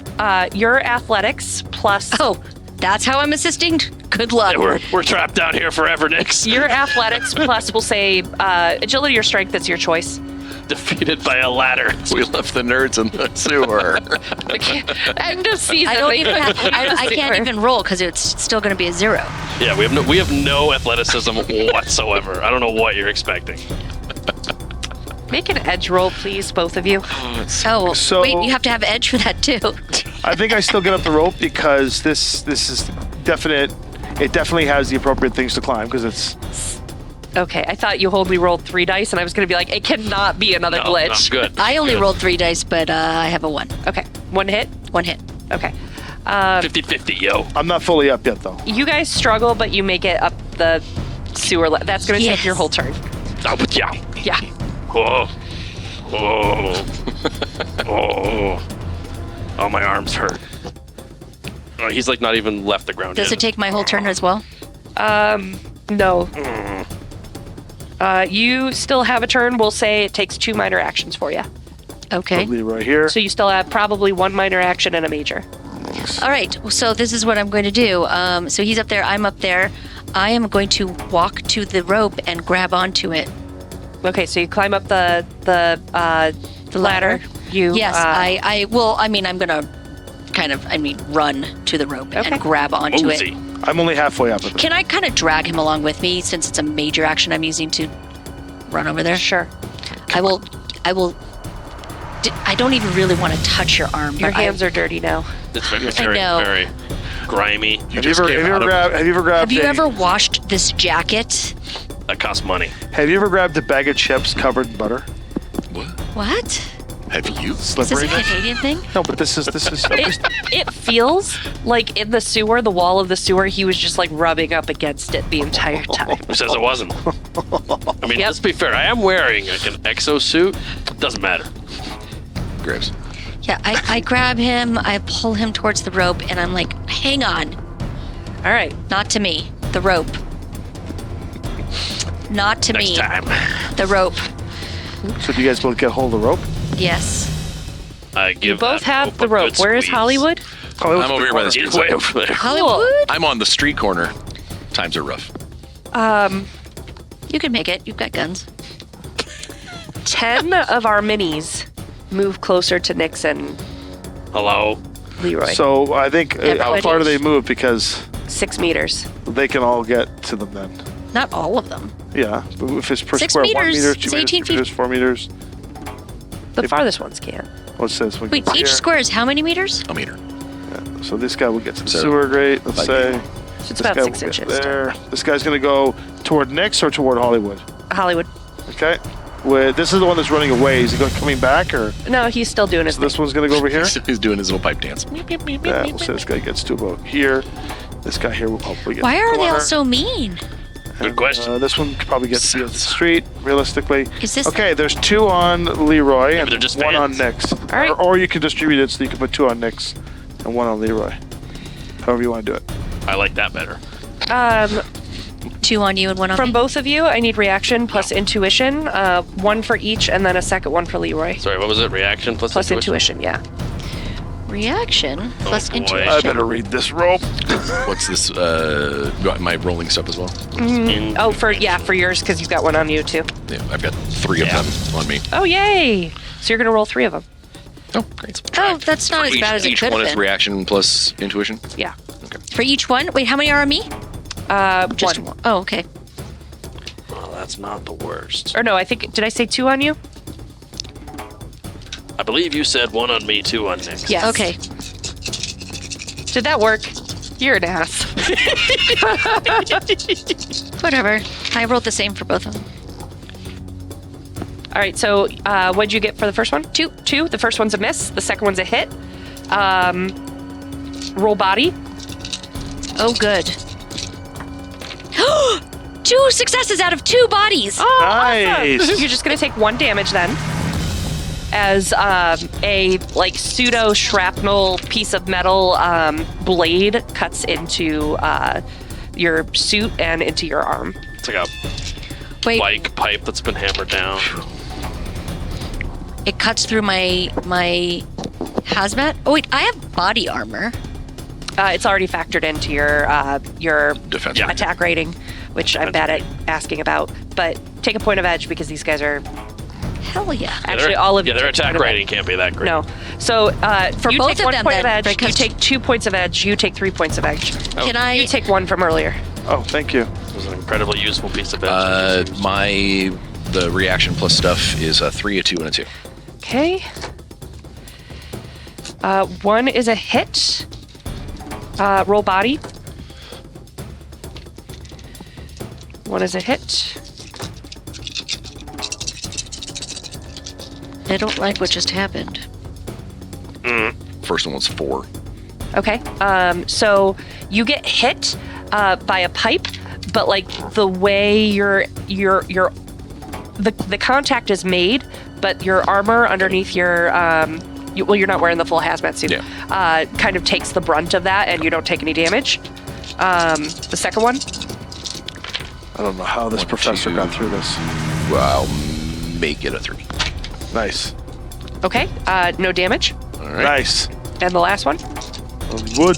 your athletics plus Oh, that's how I'm assisting? Good luck. Yeah, we're trapped down here forever, Nix. your athletics plus, we'll say, agility or strength. That's your choice. Defeated by a ladder. We left the nerds in the sewer. End of season. I don't even have, I can't even roll because it's still going to be a 0. Yeah, we have no athleticism whatsoever. I don't know what you're expecting. Make an edge roll, please, both of you. Oh, So- wait, you have to have edge for that too. I think I still get up the rope because this is definite. It definitely has the appropriate things to climb because it's. Okay, I thought you only rolled 3 dice, and I was going to be like, it cannot be another No, glitch. no, good. I only Good. rolled 3 dice, but I have a 1. Okay, 1 hit. 1 hit. Okay. 50-50, yo. I'm not fully up yet though. You guys struggle, but you make it up the sewer. That's going to take Yes. your whole turn. Oh, but yeah. Yeah. Oh. Oh. Oh. Oh, my arms hurt. Oh, he's like not even left the ground Does yet. it take my whole turn as well? No. You still have a turn. We'll say it takes 2 minor actions for you. Okay. Leroy here. So you still have probably 1 minor action and a major. All right. So this is what I'm going to do. So he's up there. I'm up there. I am going to walk to the rope and grab onto it. Okay, so you climb up the ladder. You Yes. I will. I mean, I'm going to run to the rope Okay. and grab onto it. Mosey. I'm only halfway up. Can I kind of drag him along with me since it's a major action I'm using to run over there? Sure. I will. I don't even really want to touch your arm. Your but hands are dirty now. It's very, I know. very grimy. Have you ever grabbed? Have you ever washed this jacket? That costs money. Have you ever grabbed a bag of chips covered in butter? What? What? Have you? Is this a Slippery. Canadian thing? No, but this is. It feels like in the sewer, the wall of the sewer, he was just like rubbing up against it the entire time. Who says it wasn't? I mean, Yep. let's be fair. I am wearing like an exosuit. Doesn't matter. Graves. Yeah, I grab him, I pull him towards the rope, and I'm like, hang on. All right. Not to me. The rope. Not to Next me. time. The rope. So do you guys both get hold of the rope? Yes. I give You both that have rope the a rope. good Where is squeeze. Hollywood? Hollywood's I'm over here by the street It's way side. over there. Hollywood? I'm on the street corner. Times are rough. You can make it. You've got guns. 10 of our minis move closer to Nixon, Hello. Leroy. So I think how Everybody- far do they move? Because 6 meters. they can all get to them then. Not all of them. Yeah, but if it's per 6 square, 1 meters, meter, 2 it's meters, 18 3 meters, 4 meters. The farthest ones can. What's this? We Wait, can each here. square is how many meters? A meter. So this guy will get to the So, sewer grate. Let's 5 say meters. So it's this about guy 6 will get inches. there. This guy's gonna go toward Nix or toward Hollywood. Hollywood. Okay. This is the one that's running away. Is he coming back or? No, he's still doing his So this one's gonna go over here. He's doing his little pipe dance. Yeah. We'll say this guy gets to about here. This guy here will hopefully get. Why to the are they all corner. so mean? Good question. This one could probably get to the street, realistically. Is this- Okay, there's 2 on Leroy and but they're just 1 on fans. Nix. right. Or you can distribute it so you can put 2 on Nix and 1 on Leroy. However you want to do it. I like that better. 2 on you and 1 on From me? both of you, I need reaction plus intuition. 1 for each, and then a second one for Leroy. Sorry, what was it? Reaction plus Plus intuition, yeah. Reaction plus boy. intuition. I better read this rope. What's this? Am I rolling stuff as well? Oh, for yours, because you've got 1 on you too. Yeah, I've got 3 of them on me. Oh, yay! So you're gonna roll 3 of them. Oh, great. Oh, that's not as bad as it Each could one have is been. reaction plus intuition. Yeah. For each one? Wait, how many are on me? Just 1. Oh, okay. Well, that's not the worst. Or no, did I say 2 on you? I believe you said 1 on me, 2 on Nick. Yes. Okay. Did that work? You're an ass. Whatever. I rolled the same for both of them. All right, so what'd you get for the first one? 2. 2. The first one's a miss. The second one's a hit. Roll body. Oh, good. 2 successes out of 2 bodies. Oh, Nice. awesome. You're just gonna take 1 damage then, as a like pseudo shrapnel piece of metal blade cuts into your suit and into your arm. It's like a Wait, bike pipe that's been hammered down. it cuts through my hazmat? Oh wait, I have body armor. It's already factored into your Defense. Yeah. attack rating, which I'm bad at asking about. But take a point of edge because these guys are Hell yeah. actually all of you. their take a point attack of rating edge. can't be that great. No. So For you both take of 1 them point of then, edge. You because- take 2 points of edge. You take 3 points of edge. Can I? You take 1 from earlier. Oh, thank you. It was an incredibly useful piece of edge. The reaction plus stuff is a 3, a 2, and a 2. Okay. 1 is a hit. Roll body. 1 is a hit. I don't like what just happened. First one was 4. Okay. So you get hit by a pipe, but like the way the contact is made, but your armor underneath your you're not wearing the full hazmat suit. Yeah. Kind of takes the brunt of that, and you don't take any damage. The second one. I don't know how this 1, professor 2. got through this. Well, I'll make it a 3. Nice. Okay. No damage. All right. Nice. And the last one. Wood.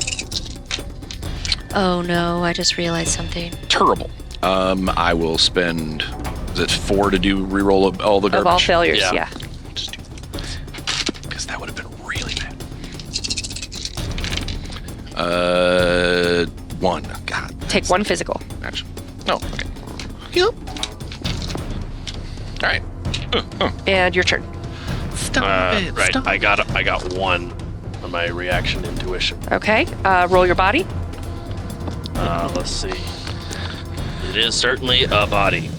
Oh no, I just realized something. Terrible. I will spend, is it 4 to do reroll of all the garbage? Of all failures, Yeah. yeah. Just do because that would have been really bad. 1. God. Take 1 physical. Actually. No. Okay. Yep. All right. And your turn. Right. I got 1 on my reaction intuition. Okay. Roll your body. Let's see. It is certainly a body.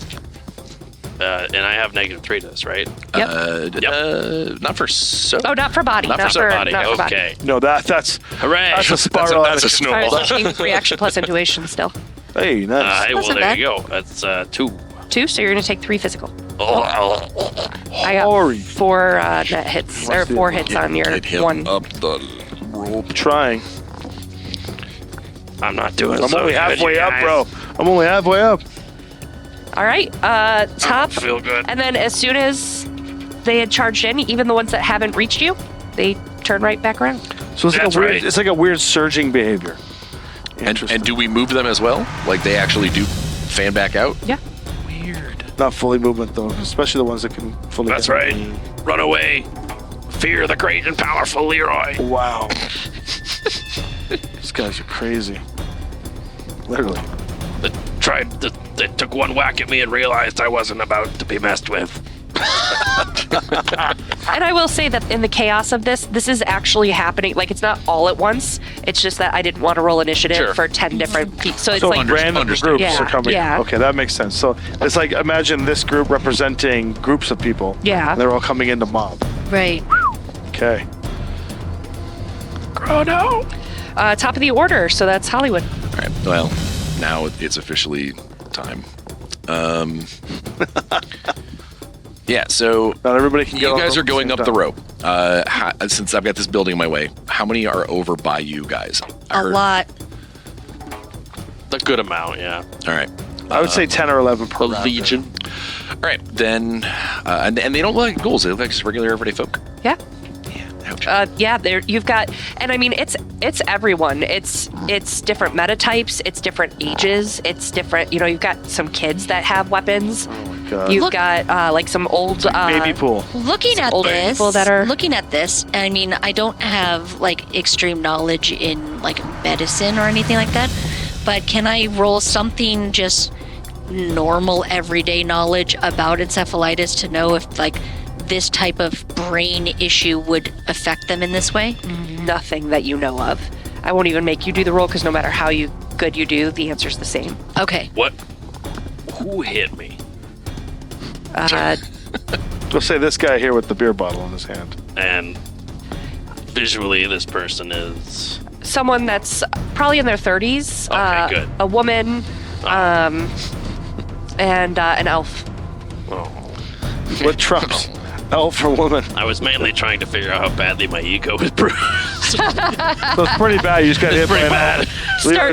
And I have -3 to this, right? Yep. Not for so. Oh, not for body. Not for body. Not for body. Okay. No, that's Hooray. that's a spiral. That's a action. I was snowball. thinking reaction plus intuition still. Hey, nice. Hey, well, Wasn't there bad. you go. That's 2. 2, so you're going to take 3 physical. Oh, I got Sorry. 4 net hits, or 4 hits on your Get him 1. up the rope. Trying. I'm not doing I'm so only good, halfway you up, guys. bro. I'm only halfway up. All right, top. I feel good. And then as soon as they had charged in, even the ones that haven't reached you, they turn right back around. So it's like That's a weird. right. It's like a weird surging behavior. And do we move them as well? Like they actually do fan back out? Yeah. Weird. Not fully movement though, especially the ones that can fully. That's get- right. Run away. Fear the great and powerful Leroy. Wow. These guys are crazy. Literally. They took 1 whack at me and realized I wasn't about to be messed with. And I will say that in the chaos of this is actually happening. Like, it's not all at once. It's just that I didn't want to roll initiative Sure. for 10 different people. So it's So like, random understood. groups Yeah, are coming. yeah. Okay, that makes sense. So it's like imagine this group representing groups of people. Yeah. And they're all coming into mob. Right. Okay. Chrono. top of the order. So that's Hollywood. All right. Well, now it's officially time. Yeah. So Not everybody can get you on guys the are going same up the time. rope. Since I've got this building in my way, how many are over by you guys? I A heard- lot. A good amount, yeah. All right. I would say 10 or 11 per A round. legion. All right. Then, and they don't look like ghouls. They look like just regular everyday folk. Yeah. Ouch. Yeah, there you've got, and I mean it's everyone. It's different meta types. It's different ages. It's different. You know, you've got some kids that have weapons. Oh my god. You've Look- got like some old Baby pool. Looking at older this, people that are- looking at this, I mean, I don't have like extreme knowledge in like medicine or anything like that, but can I roll something just normal everyday knowledge about encephalitis to know if like this type of brain issue would affect them in this way? nothing that you know of. I won't even make you do the roll because no matter how good you do, the answer's the same. Okay. What? Who hit me? We'll say this guy here with the beer bottle in his hand. And visually, this person is. Someone that's probably in their 30s. Okay, good. A woman, and an elf. Oh. What trumps? Elf or woman? I was mainly trying to figure out how badly my ego is bruised. So it's pretty bad. You just got hit by pretty an bad.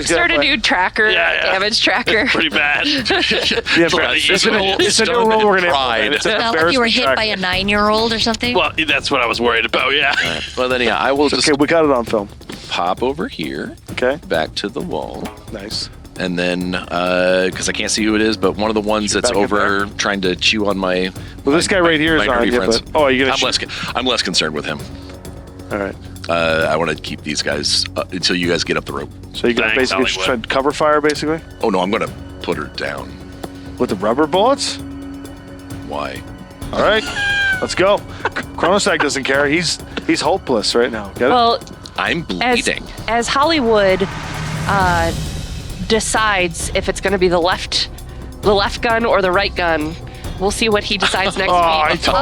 Start a new tracker, damage tracker. Pretty bad. It's a new rule we're going to implement. It's an Felt like you were hit embarrassment by a tracker. 9-year-old or something. Well, that's what I was worried about, yeah. Well, then, yeah, I will just Okay, we got it on film. pop over here, Okay, back to the wall. nice. And then, because I can't see who it is, but one of the ones that's back in over trying to chew on my. Well, this guy right here is my on nerdy you, friends. but are you going to I'm less concerned with him. All right. I want to keep these guys until you guys get up the rope. So you're going to Thanks, basically just try Hollywood. to cover fire, basically? Oh no, I'm going to put her down. With the rubber bullets? Why? All right, let's go. Chronosag doesn't care. He's hopeless right now. Get it? Well, I'm as, bleeding. as Hollywood decides if it's going to be the left gun or the right gun, we'll see what he decides next I week. told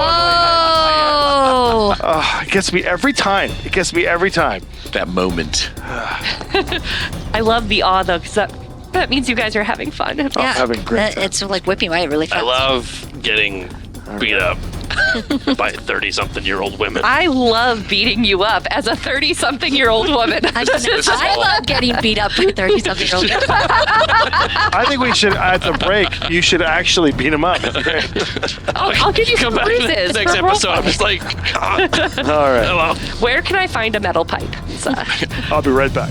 Oh, it gets me every time. It gets me every time. That moment. I love the awe though, because that means you guys are having fun. yeah. having great time. It's like whipping away really fast. I love getting beat up by 30-something-year-old women. I love beating you up as a 30-something-year-old woman. I love getting beat up by 30-something-year-olds. I think we should, at the break, you should actually beat him up. I'll give you some Come back bruises. next for role episode. I'm just like, All right. hello. Where can I find a metal pipe? I'll be right back.